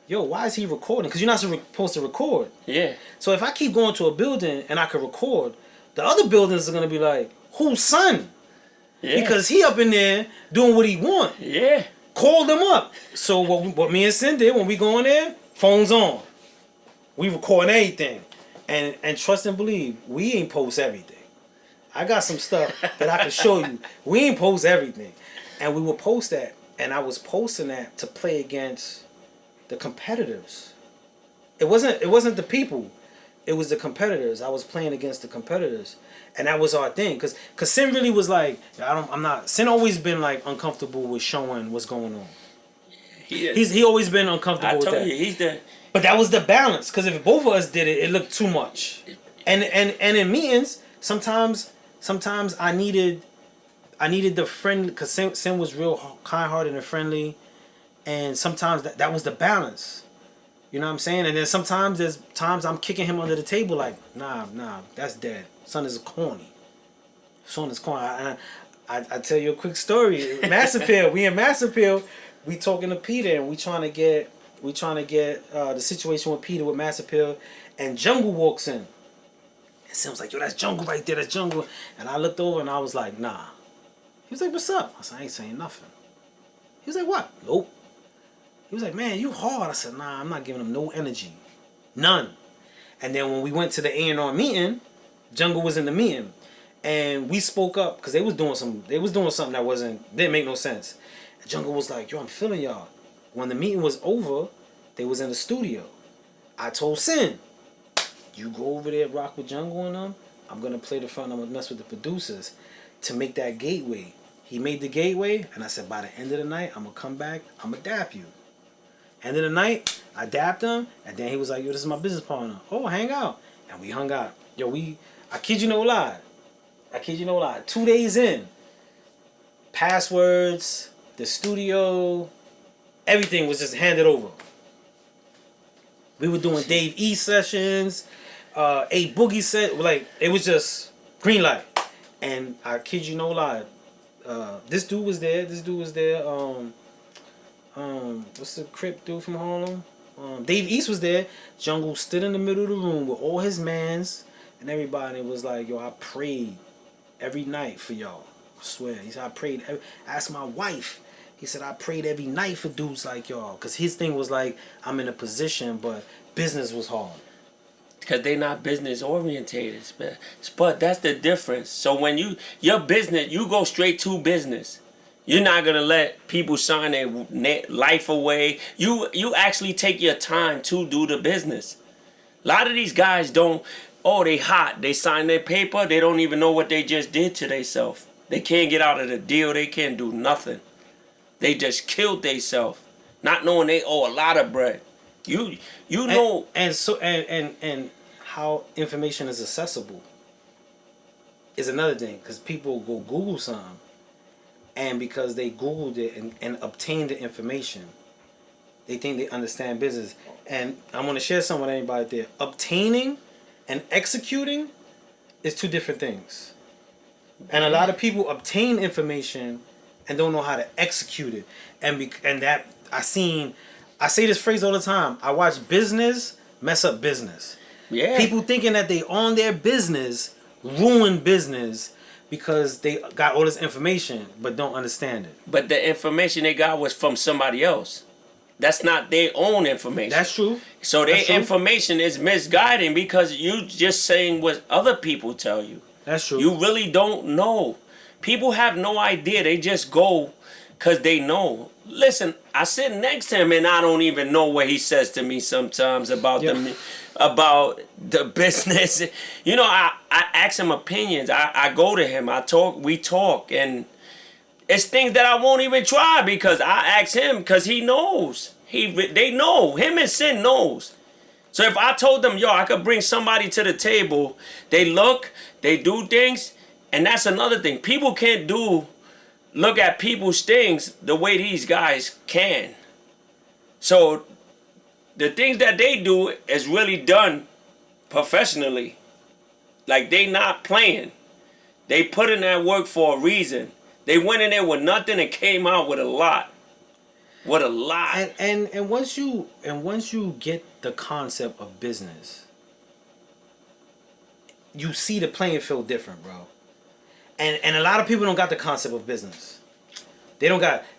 yo, why is he recording? Because you're not supposed to record. Yeah. So if I keep going to a building and I can record, the other buildings are going to be like, whose son? Yeah. Because he up in there doing what he want. Yeah. Call them up. So what me and Sin did when we go in there, phones on. We record everything. And trust and believe, we ain't post everything. I got some stuff that I can show you. We ain't post everything. And we will post that. And I was posting that to play against the competitors. It wasn't the people. It was the competitors. I was playing against the competitors. And that was our thing. Cause Sin really was like, Sin always been like uncomfortable with showing what's going on. He always been uncomfortable with that. I told you, he's the... But that was the balance. Cause if both of us did it, it looked too much. And in meetings, sometimes I needed the friend, cause Sin was real kind-hearted and friendly. And sometimes that was the balance. You know what I'm saying? And then sometimes there's times I'm kicking him under the table like, nah, that's dead. Son is corny. Son is corny. I tell you a quick story. Mass Appeal. We in Mass Appeal. We talking to Peter and we trying to get the situation with Peter with Mass Appeal. And Jungle walks in. And Sim's like, yo, that's Jungle right there. That's Jungle. And I looked over and I was like, nah. He was like, what's up? I said, I ain't saying nothing. He was like, what? Nope. He was like, man, you hard. I said, nah, I'm not giving him no energy. None. And then when we went to the A&R meeting, Jungle was in the meeting. And we spoke up because they was doing something that didn't make no sense. And Jungle was like, yo, I'm feeling y'all. When the meeting was over, they was in the studio. I told Sin, you go over there, rock with Jungle and them. I'm going to play the front. I'm going to mess with the producers to make that gateway. He made the gateway. And I said, by the end of the night, I'm going to come back. I'm going to dap you. End of the night, I dapped him, and then he was like, yo, this is my business partner. Oh, hang out. And we hung out. Yo, I kid you no lie. 2 days in, passwords, the studio, everything was just handed over. We were doing Dave E sessions, A Boogie set, like, it was just green light. And I kid you no lie, this dude was there. What's the Crip dude from Harlem? Dave East was there. Jungle stood in the middle of the room with all his mans and everybody. And it was like, yo, I prayed every night for y'all. I swear. He said, I asked my wife. He said, I prayed every night for dudes like y'all. Because his thing was like, I'm in a position, but business was hard. Because they not business orientated. But that's the difference. So when your business, you go straight to business. You're not going to let people sign their life away. You actually take your time to do the business. A lot of these guys don't, they hot. They sign their paper. They don't even know what they just did to themselves. They can't get out of the deal. They can't do nothing. They just killed themselves. Not knowing they owe a lot of bread. You know. And how information is accessible is another thing. Because people go Google something. And because they Googled it and obtained the information, they think they understand business. And I want to share something with anybody there. Obtaining and executing is two different things. And a lot of people obtain information and don't know how to execute it. And that I say this phrase all the time. I watch business mess up business. Yeah. People thinking that they own their business ruin business because they got all this information but don't understand it. But the information they got was from somebody else. That's not their own information. That's true. So their information is misguiding because you just saying what other people tell you. That's true. You really don't know. People have no idea. They just go because they know. Listen, I sit next to him and I don't even know what he says to me sometimes about the business. You know, I ask him opinions. I go to him. We talk. And it's things that I won't even try because I ask him because he knows. They know. Him and Sin knows. So if I told them, yo, I could bring somebody to the table, they look, they do things, and that's another thing. People can't look at people's things the way these guys can. So the things that they do is really done professionally. Like they not playing. They put in that work for a reason. They went in there with nothing and came out with a lot. With a lot. And once you get the concept of business, you see the playing field different, bro. And a lot of people don't got the concept of business. They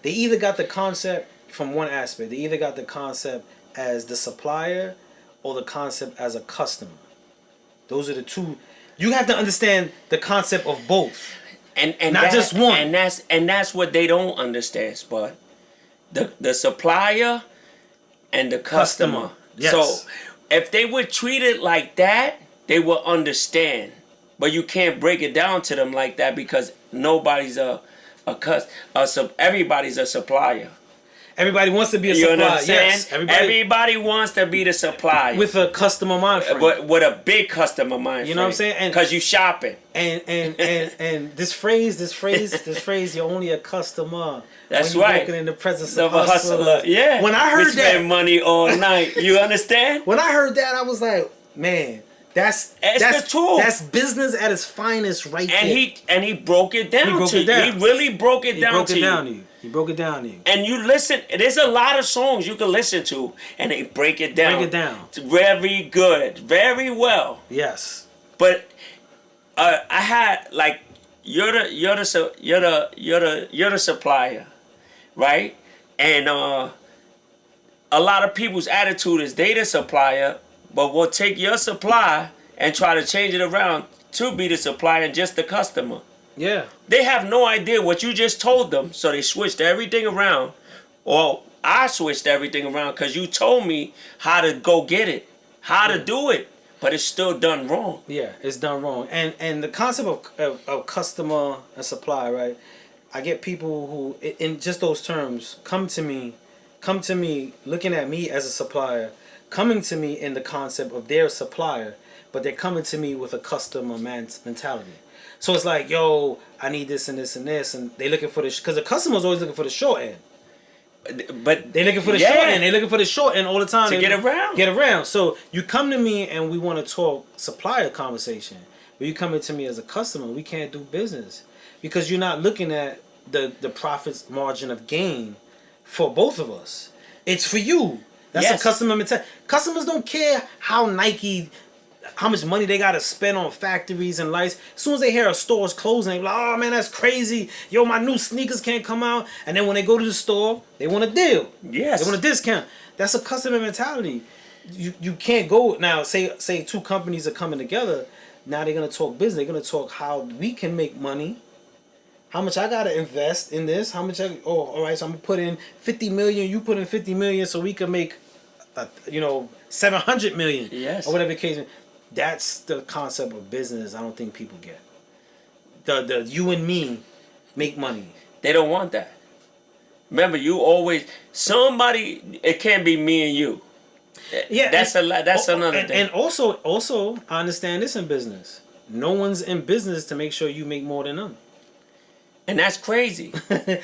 either got the concept from one aspect. They either got the concept as the supplier or the concept as a customer. Those are the two. You have to understand the concept of both. And not just one. And that's what they don't understand, Spud. The supplier and the customer. Yes. So if they would treat it like that, they will understand. But you can't break it down to them like that because nobody's everybody's a supplier. Everybody wants to be a supplier. Understand? Yes. Everybody wants to be the supplier. With a customer mind frame. But with a big customer mind frame. You know what I'm saying? Because you shopping. And this phrase, you're only a customer. That's when you're right. Walking in the presence of a hustler. Yeah. When I heard we spend money all night. You understand? When I heard that, I was like, man, that's the truth. That's business at its finest, right there. And he broke it down to you. He really broke it down to you. He broke it down to you. And you listen. There's a lot of songs you can listen to, and they break it down. Break it down. It's very good, very well. Yes. But I had like you're the supplier, right? And a lot of people's attitude is they the supplier, but we'll take your supply and try to change it around to be the supplier and just the customer. Yeah. They have no idea what you just told them, so they switched everything around. Or I switched everything around because you told me how to go get it, how to do it, but it's still done wrong. Yeah, it's done wrong. And the concept of customer and supply, right? I get people who, in just those terms, come to me looking at me as a supplier, coming to me in the concept of their supplier, but they're coming to me with a customer mentality. So it's like, yo, I need this and this and this, and they looking for because the customer's always looking for the short end. But they looking for the short end. They looking for the short end all the time to get around. So you come to me and we want to talk supplier conversation, but you coming to me as a customer, we can't do business because you're not looking at the profits margin of gain for both of us. It's for you. That's a customer mentality. Customers don't care how much money they gotta spend on factories and lights. As soon as they hear a store's closing, they be like, oh man, that's crazy. Yo, my new sneakers can't come out. And then when they go to the store, they want a deal. Yes. They want a discount. That's a customer mentality. You can't go now, say two companies are coming together, now they're gonna talk business, they're gonna talk how we can make money. How much I gotta invest in this? All right, so I'm gonna put in 50 million, you put in 50 million so we can make 700 million. Yes. Or whatever the case. That's the concept of business I don't think people get. The you and me make money. They don't want that. Remember, you always it can't be me and you. Yeah. That's another thing. And also I understand this in business. No one's in business to make sure you make more than them. And that's crazy. Crazy.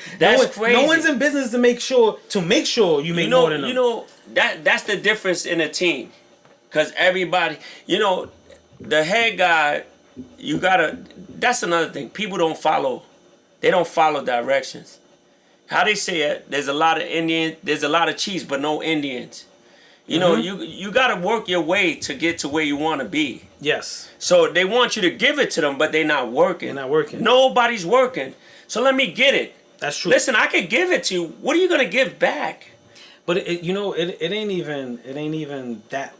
No one's in business to make sure you make more than them. You know, that's the difference in a team. Because everybody, the head guy, that's another thing. People don't follow. They don't follow directions. How they say it, there's a lot of Indians, there's a lot of chiefs, but no Indians. You know, you got to work your way to get to where you want to be. Yes. So they want you to give it to them, but they're not working. They're not working. Nobody's working. So let me get it. That's true. Listen, I could give it to you. What are you gonna give back? But it ain't even that.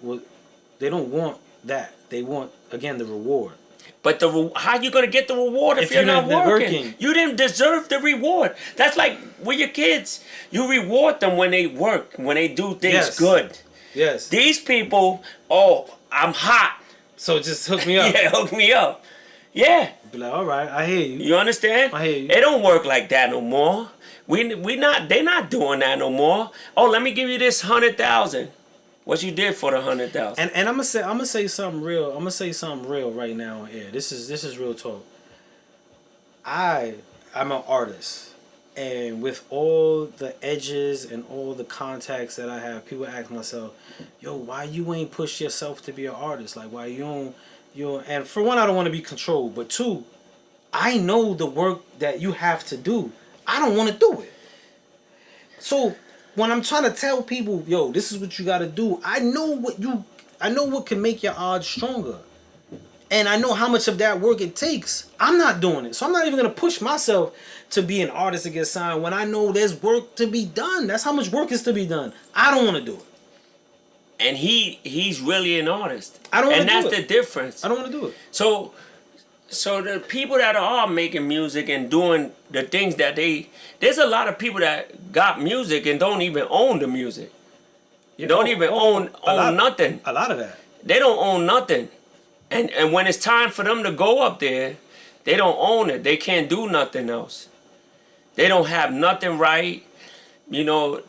They don't want that. They want, again, the reward. But how you gonna get the reward if you're not working? You didn't deserve the reward. That's like with your kids. You reward them when they work, when they do things good. Yes. These people, oh, I'm hot. So just hook me up. Yeah, hook me up. Yeah. Be like, all right, I hear you. You understand? I hear you. It don't work like that no more. They're not doing that no more. Oh, let me give you this 100,000. What you did for the 100,000? And I'm gonna say something real. I'm gonna say something real right now on air. This is real talk. I'm an artist, and with all the edges and all the contacts that I have, people ask myself, "Yo, why you ain't push yourself to be an artist? Like, why you don't?" And for one, I don't want to be controlled, but two, I know the work that you have to do. I don't want to do it. So when I'm trying to tell people, yo, this is what you got to do, I know what can make your odds stronger. And I know how much of that work it takes. I'm not doing it. So I'm not even going to push myself to be an artist to get signed when I know there's work to be done. That's how much work is to be done. I don't want to do it. And he's really an artist. I don't want to do it. And that's the difference. I don't want to do it. So the people that are making music and doing the things that there's a lot of people that got music and don't even own the music. Don't even own nothing. A lot of that. They don't own nothing. And when it's time for them to go up there, they don't own it. They can't do nothing else. They don't have nothing right. You know,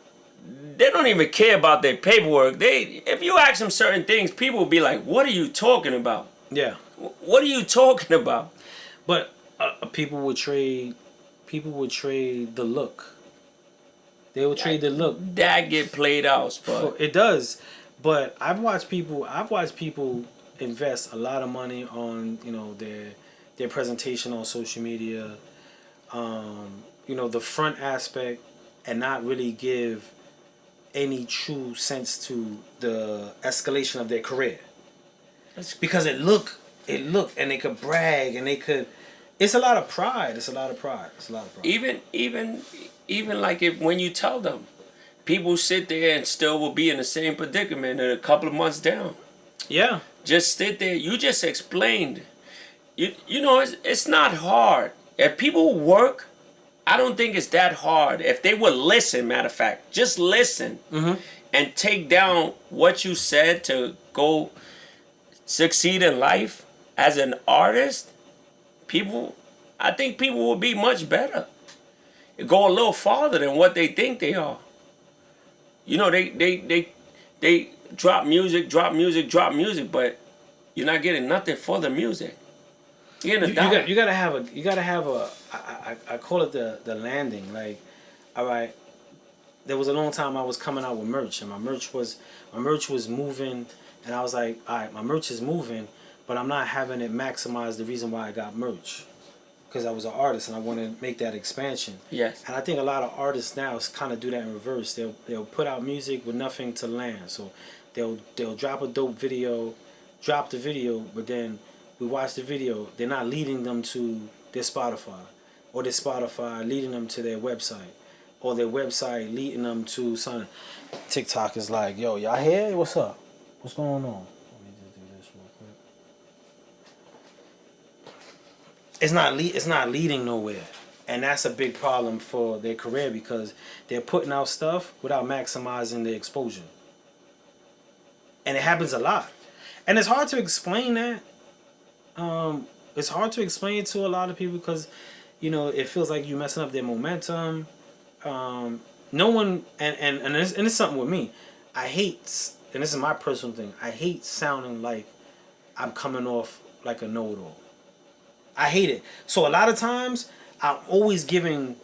they don't even care about their paperwork. If you ask them certain things, people will be like, "What are you talking about?" Yeah. What are you talking about? But people would trade the look. They would trade the look. That get played out, Spud. It does. But I've watched people invest a lot of money on, their presentation on social media, the front aspect, and not really give any true sense to the escalation of their career. Because it looked, and they could brag, and they could. It's a lot of pride. Even like when you tell them, people sit there and still will be in the same predicament a couple of months down. Yeah. Just sit there. You just explained. It's not hard. If people work, I don't think it's that hard. If they would listen, matter of fact, just listen and take down what you said to go succeed in life as an artist, I think people will be much better. Go a little farther than what they think they are. They drop music, but you're not getting nothing for the music. You're gonna die. You gotta have a I call it the landing. Like, all right, there was a long time I was coming out with merch, and my merch was moving, and I was like, all right, my merch is moving, but I'm not having it maximize the reason why I got merch. Because I was an artist and I want to make that expansion. Yes. And I think a lot of artists now kind of do that in reverse. They'll put out music with nothing to land. So they'll drop a dope video, drop the video, but then we watch the video. They're not leading them to their Spotify, or their Spotify leading them to their website, or their website leading them to something. TikTok is like, yo, y'all here? What's up? What's going on? It's not leading nowhere, and that's a big problem for their career because they're putting out stuff without maximizing the exposure, and it happens a lot, and it's hard to explain that. It's hard to explain it to a lot of people because, it feels like you're messing up their momentum. No one, and it's something with me. I hate, and this is my personal thing. I hate sounding like I'm coming off like a know-it-all. I hate it. So a lot of times, I'm always giving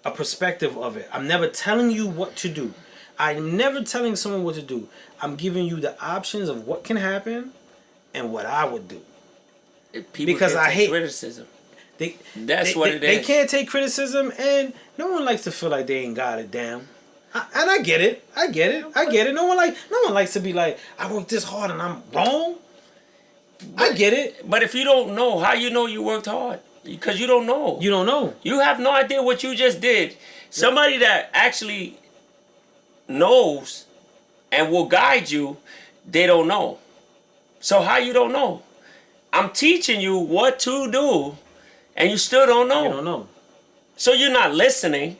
a perspective of it. I'm never telling you what to do. I'm never telling someone what to do. I'm giving you the options of what can happen and what I would do. Because I hate criticism. That's what it is. They can't take criticism, and no one likes to feel like they ain't got it down. And I get it. I get it. I get it. No one likes to be like, I worked this hard and I'm wrong. I get it. But if you don't know, how you know you worked hard? Because you don't know. You don't know. You have no idea what you just did. Somebody that actually knows and will guide you, they don't know. So how you don't know? I'm teaching you what to do, and you still don't know. You don't know. So you're not listening,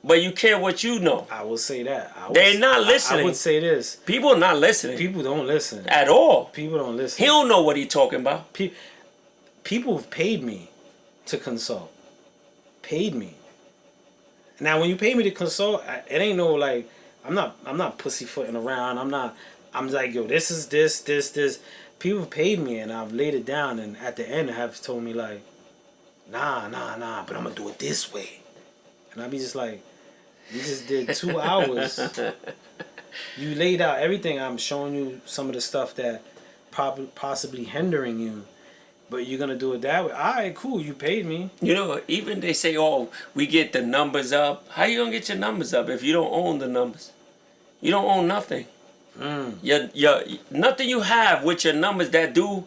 but you care what you know. I will say that. They're not listening. I would say this. People are not listening. People don't listen. At all. People don't listen. He don't know what he's talking about. People have paid me to consult. Paid me. Now, when you pay me to consult, it ain't no like, I'm not pussyfooting around. I'm like, yo, this is this. People have paid me and I've laid it down, and at the end have told me like, nah, but I'm gonna do it this way. And I be just like, you just did 2 hours. You laid out everything. I'm showing you some of the stuff that possibly hindering you, but you're gonna do it that way. All right, cool. You paid me. You know, even they say, oh, we get the numbers up. How you gonna get your numbers up if you don't own the numbers? You don't own nothing. Your nothing you have with your numbers that do,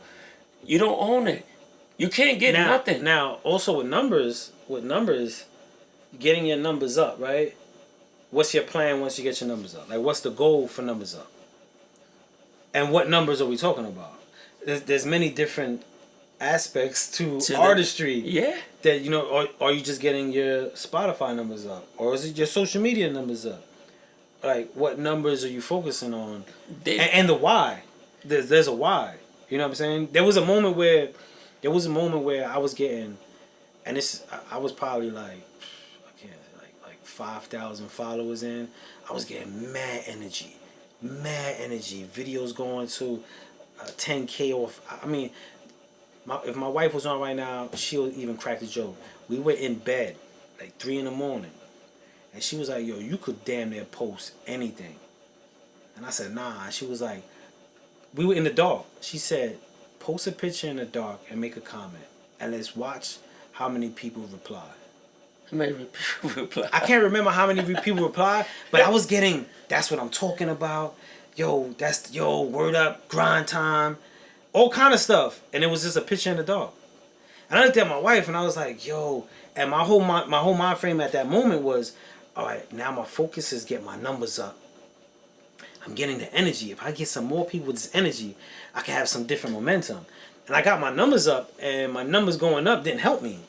you don't own it. You can't get nothing. Now, also with numbers, getting your numbers up, right? What's your plan once you get your numbers up? Like, what's the goal for numbers up? And what numbers are we talking about? There's many different aspects to artistry. Yeah. That, you know, are you just getting your Spotify numbers up? Or is it your social media numbers up? Like, what numbers are you focusing on? And the why. There's a why. You know what I'm saying? There was a moment where I was getting, and I was probably like, like 5,000 followers in. I was getting mad energy. Videos going to 10K off. I mean, if my wife was on right now, she'll even crack the joke. We were in bed like 3 in the morning. And she was like, yo, you could damn near post anything. And I said, nah. She was like, we were in the dark. She said, post a picture in the dark and make a comment. And let's watch how many people reply. How many people reply? I can't remember how many people reply, but I was getting, that's what I'm talking about. Yo, word up, grind time. All kind of stuff. And it was just a picture in the dark. And I looked at my wife and I was like, yo. And my whole mind frame at that moment was, all right, now my focus is get my numbers up. I'm getting the energy. If I get some more people with this energy, I can have some different momentum. And I got my numbers up, and my numbers going up didn't help me.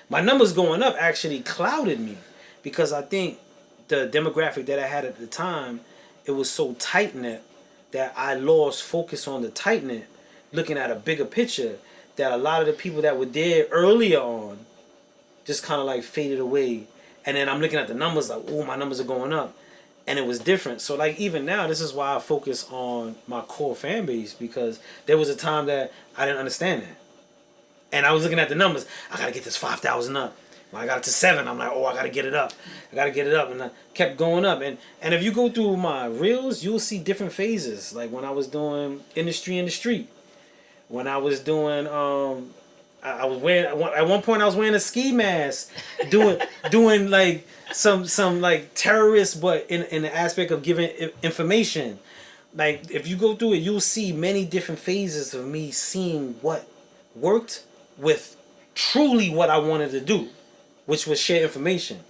My numbers going up actually clouded me, because I think the demographic that I had at the time, it was so tight-knit that I lost focus on the tight-knit, looking at a bigger picture, that a lot of the people that were there earlier on just kind of like faded away. And then I'm looking at the numbers like, oh, my numbers are going up. And it was different. So like even now, this is why I focus on my core fan base, because there was a time that I didn't understand that. And I was looking at the numbers. I got to get this 5,000 up. When I got it to 7, I'm like, oh, I got to get it up. And I kept going up. And if you go through my reels, you'll see different phases. Like when I was doing Industry in the Street. When I was doing... I was wearing, at one point I was wearing a ski mask, doing like some like terrorist, but in the aspect of giving information. Like if you go through it, you'll see many different phases of me seeing what worked with truly what I wanted to do, which was share information.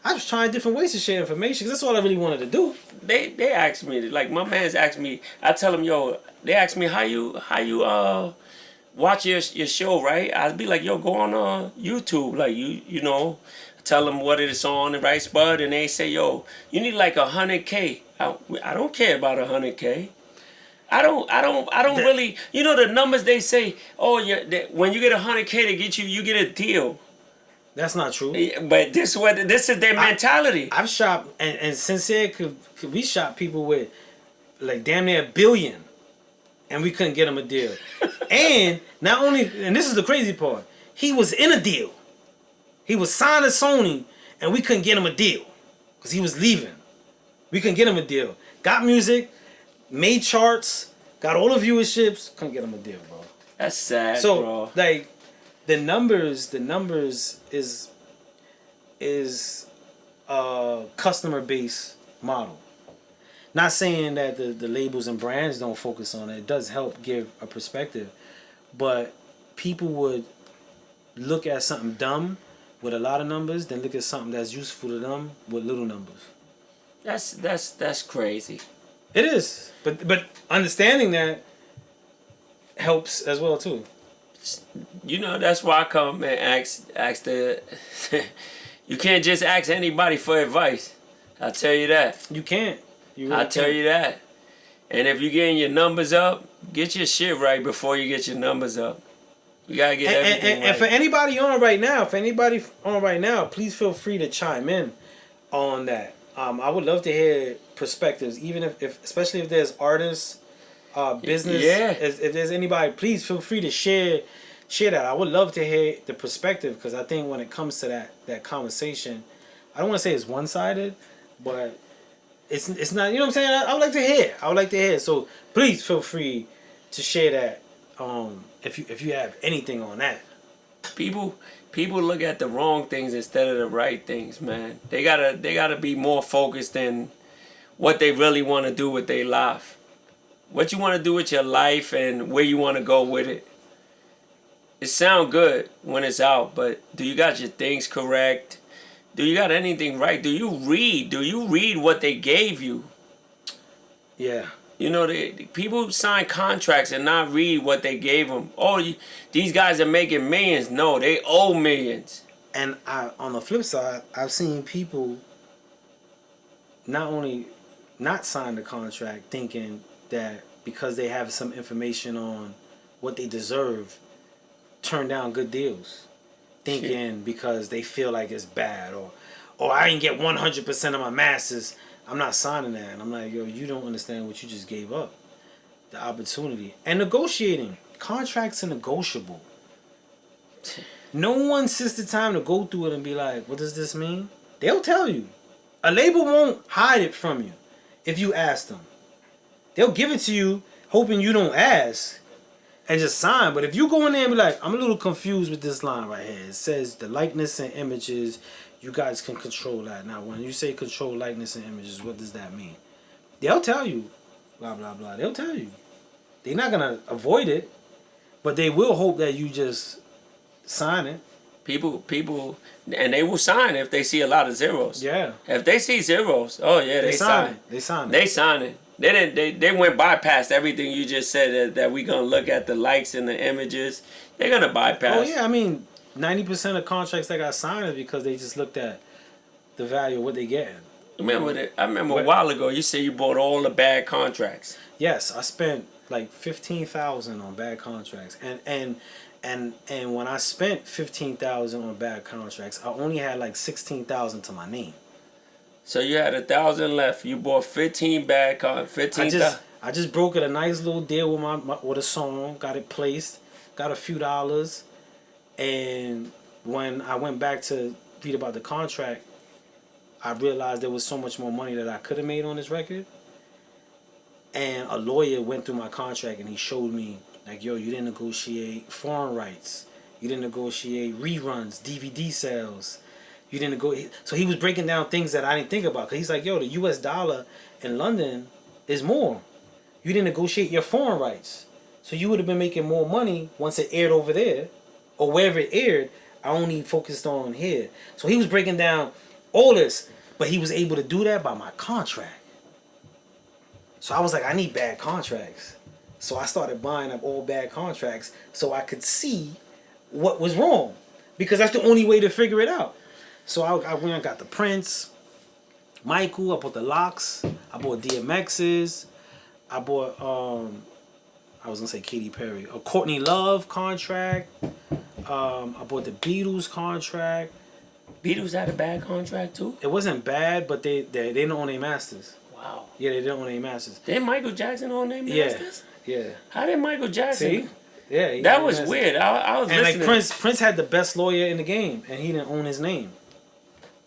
I was trying different ways to share information because that's all I really wanted to do. They asked me, like my man's asked me, I tell them, yo, they asked me how you watch your show, right? I'd be like, yo, go on YouTube, like you know, tell them what it is on, the right spot, and they say, yo, you need like 100K. I don't care about 100K. I don't really, you know, the numbers they say, oh yeah, when you get 100K, they get you get a deal. That's not true. But this is their mentality. I've shot, and Sincere we shot people with like damn near $1 billion. And we couldn't get him a deal. And not only, and this is the crazy part, he was in a deal. He was signed to Sony, and we couldn't get him a deal because he was leaving. We couldn't get him a deal. Got music, made charts, got all the viewerships, couldn't get him a deal, bro. That's sad, so, bro. So, like, the numbers is customer base model. Not saying that the labels and brands don't focus on it. It does help give a perspective. But people would look at something dumb with a lot of numbers, then look at something that's useful to them with little numbers. That's crazy. It is. But understanding that helps as well too. You know, that's why I come and ask the. You can't just ask anybody for advice. I'll tell you that. You can't. You really I'll tell you that. And if you're getting your numbers up, get your shit right before you get your numbers up. You gotta get everything right. And for anybody on right now, please feel free to chime in on that. I would love to hear perspectives, even if especially if there's artists, business. Yeah. If there's anybody, please feel free to share that. I would love to hear the perspective, because I think when it comes to that conversation, I don't want to say it's one sided, but it's not. You know what I'm saying? I would like to hear. So please feel free to share that. If you have anything on that. People look at the wrong things instead of the right things, man. They gotta be more focused in what they really want to do with their life. What you want to do with your life and where you want to go with it. It sound good when it's out, but do you got your things correct? Do you got anything right? Do you read? Do you read what they gave you? Yeah. You know, people sign contracts and not read what they gave them. Oh, these guys are making millions. No, they owe millions. And on the flip side, I've seen people not only not sign the contract thinking that because they have some information on what they deserve, turn down good deals. Thinking because they feel like it's bad, or I didn't get 100% of my masters, I'm not signing that. And I'm like, yo, you don't understand what you just gave up. The opportunity. And negotiating. Contracts are negotiable. No one sits the time to go through it and be like, what does this mean? They'll tell you. A label won't hide it from you if you ask them. They'll give it to you hoping you don't ask and just sign. But if you go in there and be like, I'm a little confused with this line right here. It says the likeness and images, you guys can control that. Now, when you say control likeness and images, what does that mean? They'll tell you. Blah, blah, blah. They'll tell you. They're not going to avoid it, but they will hope that you just sign it. People, and they will sign if they see a lot of zeros. Yeah. If they see zeros, oh yeah, they sign it. They sign it. They sign it. They went bypass everything you just said that we gonna look at the likes and the images. They're gonna bypass. Oh yeah, I mean, 90% of contracts that got signed is because they just looked at the value of what they get. I remember a while ago you said you bought all the bad contracts. Yes, I spent like $15,000 on bad contracts, and when I spent $15,000 on bad contracts, I only had like $16,000 to my name. So you had $1,000 left. You bought 15 bad contracts. I just brokered a nice little deal with a song, got it placed, got a few dollars, and when I went back to read about the contract, I realized there was so much more money that I could have made on this record. And a lawyer went through my contract and he showed me, like, yo, you didn't negotiate foreign rights. You didn't negotiate reruns, DVD sales. You didn't negotiate. So he was breaking down things that I didn't think about. Because he's like, yo, the US dollar in London is more. You didn't negotiate your foreign rights. So you would have been making more money once it aired over there. Or wherever it aired, I only focused on here. So he was breaking down all this. But he was able to do that by my contract. So I was like, I need bad contracts. So I started buying up all bad contracts so I could see what was wrong. Because that's the only way to figure it out. So I went and got the Prince, Michael, I bought the Locks, I bought DMX's, I bought, I was going to say Katy Perry, a Courtney Love contract, I bought the Beatles contract. Beatles had a bad contract too? It wasn't bad, but they didn't own their masters. Wow. Yeah, they didn't own their masters. Did Michael Jackson own their masters? Yeah. How did Michael Jackson? See? Yeah. That was weird. I was listening. And like Prince had the best lawyer in the game, and he didn't own his name.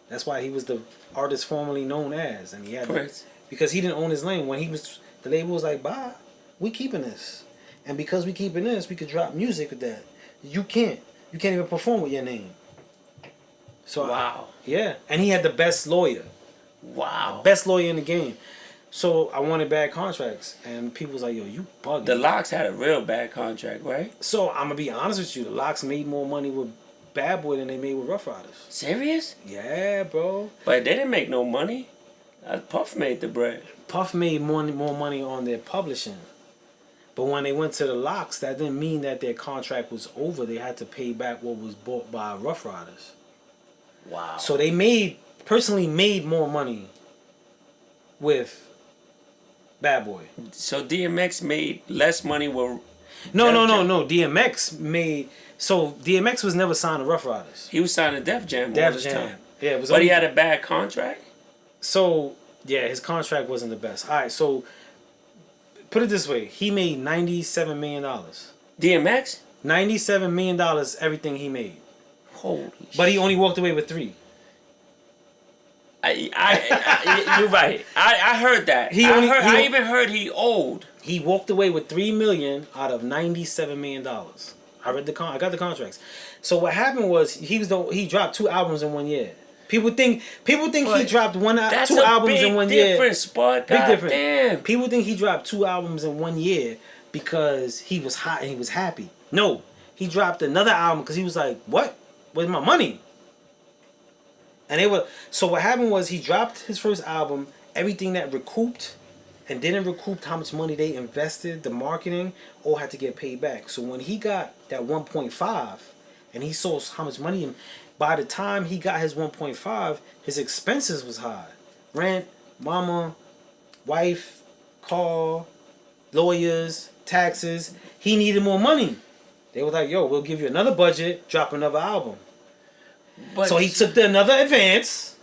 That's why he was the artist formerly known as, and he had Prince. Because he didn't own his name. When he was, the label was like, "Bye, we keeping this, and because we keeping this, we could drop music with that. You can't even perform with your name." So Wow. yeah, and he had the best lawyer, Wow. best lawyer in the game. So I wanted bad contracts, and people was like, "Yo, you bugging." The Locks had a real bad contract, right? So I'm gonna be honest with you, the Locks made more money with Bad Boy than they made with Rough Riders. Serious? Yeah, bro. But they didn't make no money. Puff made the bread. Puff made more money on their publishing. But when they went to the Locks, that didn't mean that their contract was over. They had to pay back what was bought by Rough Riders. Wow. So they personally made more money with Bad Boy. So DMX made less money with... No. DMX made... So DMX was never signed to Rough Riders. He was signed to Def Jam all Def this Jam. time. Yeah, it was But only, he had a bad contract? So, yeah, his contract wasn't the best. All right, so put it this way. He made $97 million. DMX? $97 million everything he made. Holy But he only walked away with 3. you're right. I heard that. I even heard he owed. He walked away with $3 million out of $97 million. I got the contracts. So what happened was he dropped 2 albums in 1 year. People think he dropped 2 albums in 1 year. Big difference. Damn. People think he dropped 2 albums in 1 year because he was hot and he was happy. No, he dropped another album because he was like, "What? Where's my money?" And so what happened was he dropped his first album, everything that recouped and didn't recoup how much money they invested, the marketing, all had to get paid back. So when he got that 1.5 and he saw how much money, by the time he got his 1.5, his expenses was high. Rent, mama, wife, car, lawyers, taxes. He needed more money. They were like, "Yo, we'll give you another budget, drop another album." But So he took another advance,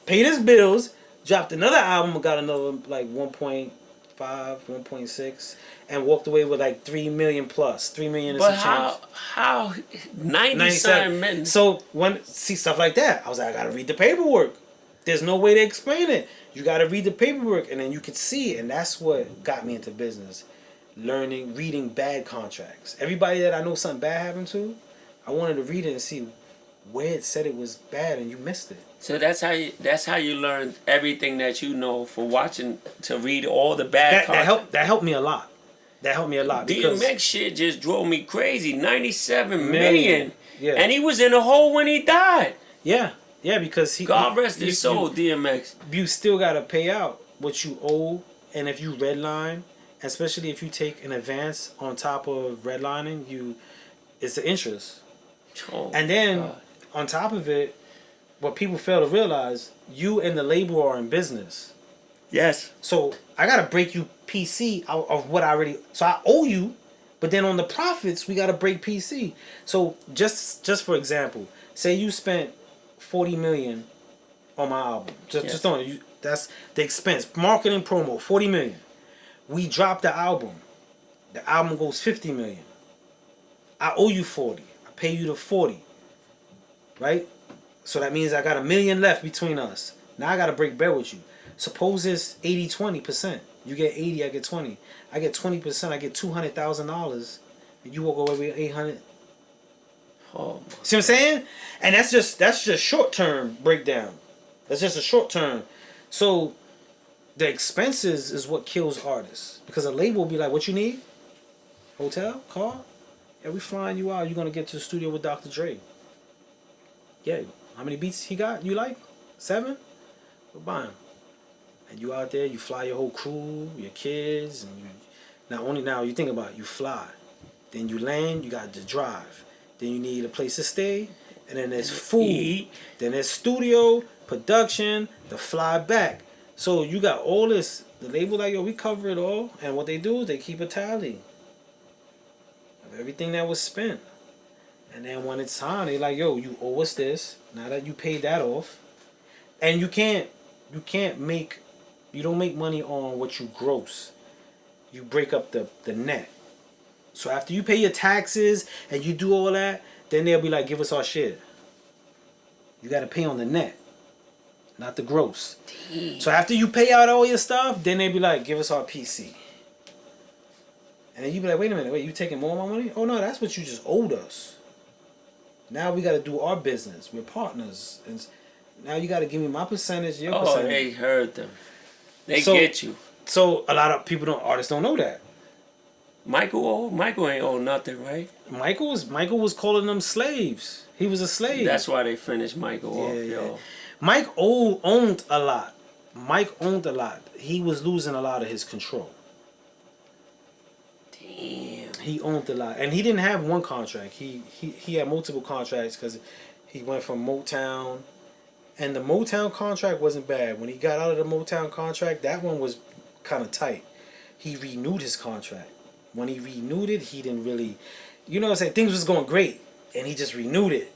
paid his bills, dropped another album, got another like 1.5, 1.6, and walked away with like 3 million plus, 3 million and But some change. how 97 minutes? So see stuff like that, I was like, I gotta read the paperwork. There's no way to explain it. You gotta read the paperwork, and then you can see it, and that's what got me into business. Reading bad contracts. Everybody that I know something bad happened to, I wanted to read it and see where it said it was bad and you missed it. So that's how you learned everything that you know for watching, to read all the bad contracts. That helped me a lot. That helped me a lot. Because DMX shit just drove me crazy. 97 million. Yeah. And he was in a hole when he died. Yeah, because God rest his soul, DMX. You still gotta pay out what you owe, and if you redline, especially if you take an advance on top of redlining, it's the interest. Oh, and then God. On top of it, what people fail to realize, you and the label are in business. Yes. So I gotta break you PC out of what I already. So I owe you, but then on the profits we gotta break PC. So just for example, say you spent $40 million on my album. Just on you. That's the expense, marketing, promo, $40 million. We drop the album. The album goes $50 million. I owe you 40. I pay you the 40. Right? So that means I got $1 million left between us. Now I gotta break bread with you. Suppose it's 80-20%. You get 80, I get 20. I get 20%, I get $200,000, and you walk away with 800. Oh, see what I'm saying? And that's just short term breakdown. That's just a short term. So the expenses is what kills artists, because a label will be like, "What you need? Hotel, car? Yeah, we flying you out. You're gonna get to the studio with Dr. Dre. Yeah, how many beats he got? You like 7? We'll buy him. And you out there, you fly your whole crew, your kids, and you think about it, you fly, then you land, you got to drive, then you need a place to stay, and then there's food, then there's studio, production, the fly back. So you got all this. The label like, "Yo, we cover it all," and what they do is they keep a tally of everything that was spent. And then when it's time, they like, "Yo, you owe us this. Now that you paid that off," and you don't make money on what you gross. You break up the net. So after you pay your taxes and you do all that, then they'll be like, "Give us our share." You got to pay on the net, not the gross. Damn. So after you pay out all your stuff, then they be like, "Give us our PC." And then you be like, "Wait a minute, you taking more of my money? Oh no, that's what you just owed us. Now we got to do our business. We're partners, and now you got to give me my percentage, your Oh, percentage. they heard them. They So- get you. So a lot of artists don't know that. Michael ain't owe nothing, right? Michael was calling them slaves. He was a slave. That's why they finished Michael off, Yeah. yo. Mike owned a lot. Mike owned a lot. He was losing a lot of his control. Damn. He owned a lot, and he didn't have one contract. He had multiple contracts because he went from Motown, and the Motown contract wasn't bad. When he got out of the Motown contract, that one was kind of tight. He renewed his contract. When he renewed it, he didn't really, you know what I'm saying, things was going great, and he just renewed it.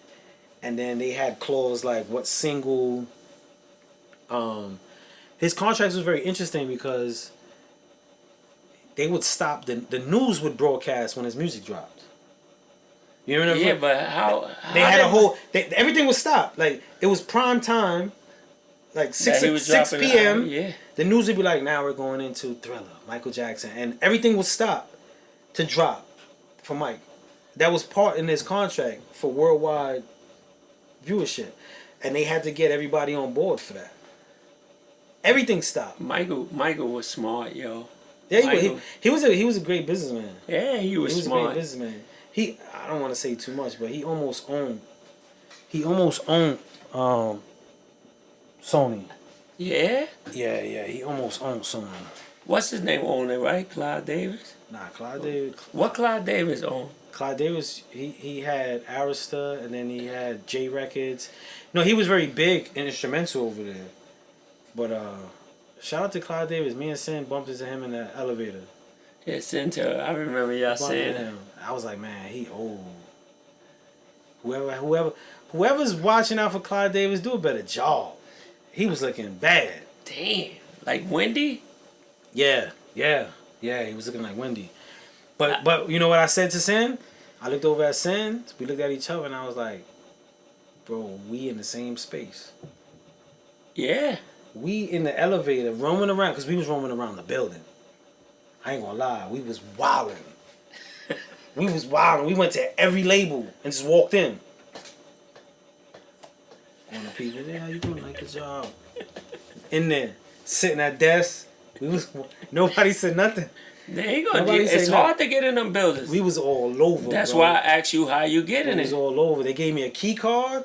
And then they had clause like what single. His contracts was very interesting because they would stop the news would broadcast when his music dropped. You know what I mean? Yeah, but how They had a whole. Everything was stopped. Like it was prime time, like 6 p.m. Yeah. The news would be like, now we're going into Thriller, Michael Jackson, and everything was stopped to drop for Mike. That was part in his contract for worldwide viewership, and they had to get everybody on board for that. Everything stopped. Michael was smart, yo. Yeah, he was a great businessman. Yeah, he was He was smart. a great businessman. I don't want to say too much, but he almost owned Sony. Yeah? Yeah, he almost owned Sony. What's his name on it, right? Clyde Davis? Nah, Clyde Davis. What Clyde Davis on? Clyde Davis, he had Arista, and then he had J Records. No, he was very big and instrumental over there. But shout out to Clyde Davis. Me and Sin bumped into him in the elevator. Yeah, Center. I remember y'all Bumped saying into that. him. I was like, man, he old. Whoever's watching out for Clyde Davis, do a better job. He was looking bad. Damn. Like Wendy? Yeah, he was looking like Wendy. But you know what I said to Sin? I looked over at Sin. We looked at each other, and I was like, bro, we in the same space. Yeah. We in the elevator roaming around, because we was roaming around the building. I ain't gonna lie, we was wilding. We went to every label and just walked in. On the people, yeah, you doing like the job. In there, sitting at desks. Nobody said nothing. They ain't gonna Nobody get, say it's nothing. hard to get in them buildings. We was all over. That's bro. why I asked you how you get in It was it. all over. They gave me a key card.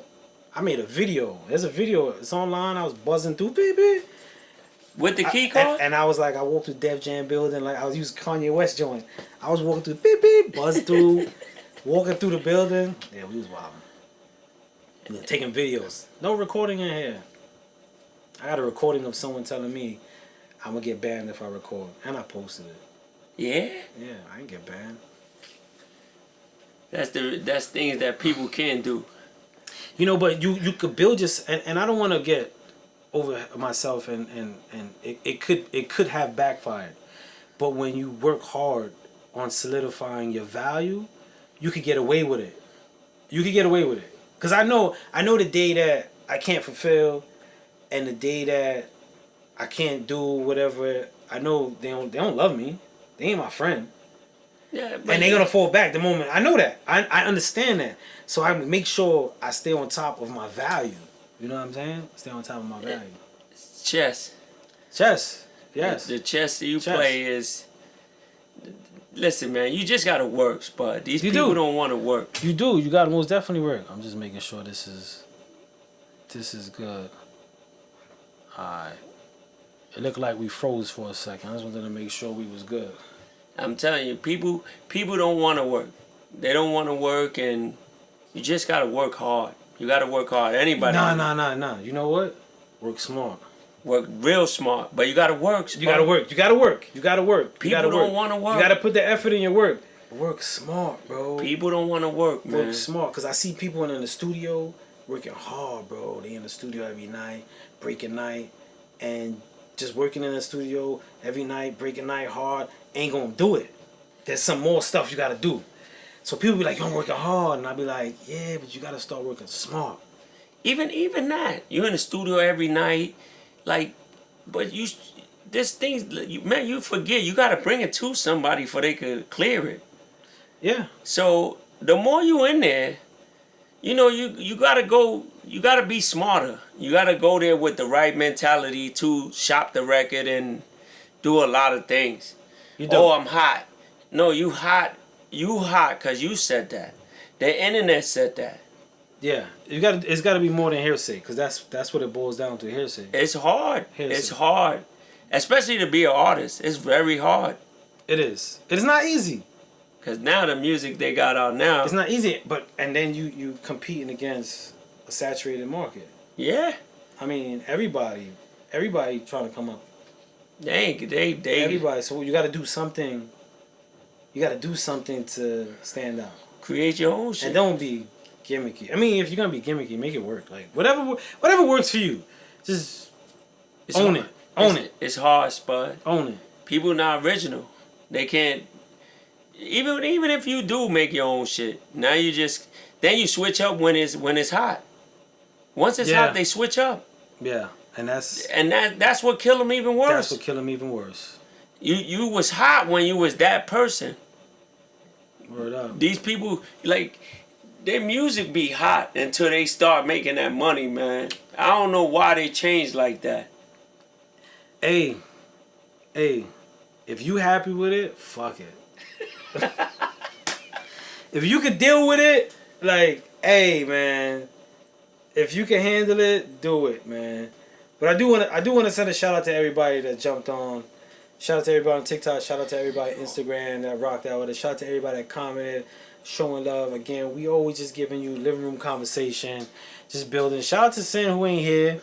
I made a video. There's a video. It's online. I was buzzing through, baby. With the key card? And I was like, I walked through Def Jam building like I was using Kanye West joint. I was walking through, beep beep, buzz through, walking through the building. Yeah, we was wilding. We were taking videos. No recording in here. I got a recording of someone telling me I'm gonna get banned if I record, and I posted it. Yeah? Yeah, I ain't get banned. That's things that people can do. You know, but you could build just and I don't want to get over myself and it could have backfired. But when you work hard on solidifying your value, you could get away with it. You could get away with it. Cause I know the day that I can't fulfill and the day that I can't do whatever, I know they don't love me. They ain't my friend. Yeah, And they're gonna fall back the moment. I know that. I understand that. So I make sure I stay on top of my value. You know what I'm saying? Stay on top of my value. chess. Chess. Yes. The chess that you play is. Listen, man, you just gotta work, Spud. These people don't want to work. You do. You gotta most definitely work. I'm just making sure this is good. Alright. It looked like we froze for a second. I just wanted to make sure we was good. I'm telling you, people don't want to work. They don't want to work, and you just gotta work hard. You gotta work hard. Anybody? Nah. You know what? Work smart. Work real smart, but you gotta work. Spud. You gotta work. You gotta work. You gotta work. People don't want to work. You gotta put the effort in your work. Work smart, bro. People don't want to work, man. Work smart, because I see people in the studio working hard, bro. They in the studio every night, breaking night, and just working in the studio every night, breaking night hard, ain't gonna do it. There's some more stuff you gotta do. So people be like, you're working hard, and I be like, yeah, but you gotta start working smart. Even that, you're in the studio every night, like, but this thing, man, you forget you gotta bring it to somebody for they could clear it. Yeah. So the more you in there, you know, you gotta go. You gotta be smarter. You gotta go there with the right mentality to shop the record and do a lot of things. You do. Oh, I'm hot. No, you hot. You hot because you said that. The internet said that. Yeah, it's got to be more than hearsay, because that's what it boils down to, hearsay. It's hard. Hearsay. It's hard, especially to be an artist. It's very hard. It is. It is not easy. Cause now the music they got out now. It's not easy, and then you competing against a saturated market. Yeah. I mean, everybody trying to come up. They. Everybody. So you got to do something. You got to do something to stand out. Create your own shit. And don't be gimmicky. I mean, if you're gonna be gimmicky, make it work. Like whatever works for you, just own it. Own it. It's hard, Spud. Own it. People not original. They can't. Even if you do make your own shit, now you just then you switch up when it's hot. Once it's hot, they switch up. Yeah, and that's what kill them even worse. That's what kill them even worse. You was hot when you was that person. Word up. These people like their music be hot until they start making that money, man. I don't know why they changed like that. Hey, if you happy with it, fuck it. If you can deal with it, like, hey, man, if you can handle it, do it, man. But I do want to send a shout out to everybody that jumped on. Shout out to everybody on TikTok. Shout out to everybody on Instagram that rocked out with it. Shout out to everybody that commented, showing love. Again, we always just giving you living room conversation, just building. Shout out to Sin, who ain't here.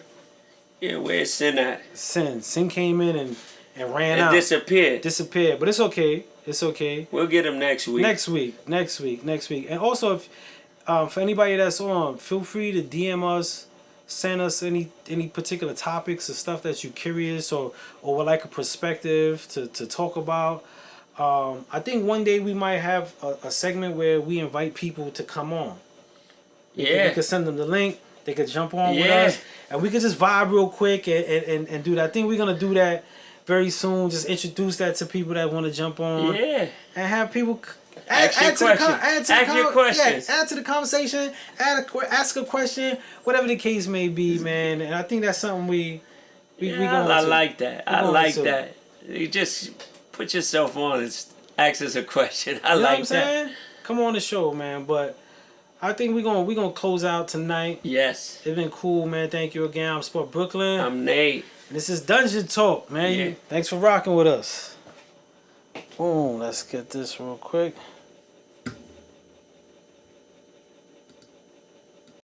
Yeah, where's Sin at? Sin came in and ran out. Disappeared. But it's okay. It's okay. We'll get him next week. Next week. And also, if for anybody that's on, feel free to DM us, send us any particular topics or stuff that you're curious or would like a perspective to talk about. I think one day we might have a segment where we invite people to come on. We could send them the link. They could jump on with us, and we could just vibe real quick and do that. I think we're gonna do that very soon. Just introduce that to people that want to jump on. Yeah. And have people ask your questions. Add to the conversation. Ask a question. Whatever the case may be, man. And I think that's something we I like that. I like that. You just put yourself on and ask us a question. I like that. Come on the show, man. But I think we're gonna close out tonight. Yes. It's been cool, man. Thank you again. I'm Sport Brooklyn. I'm Nate. And this is Dungeon Talk, man. Yeah. Thanks for rocking with us. Boom. Let's get this real quick.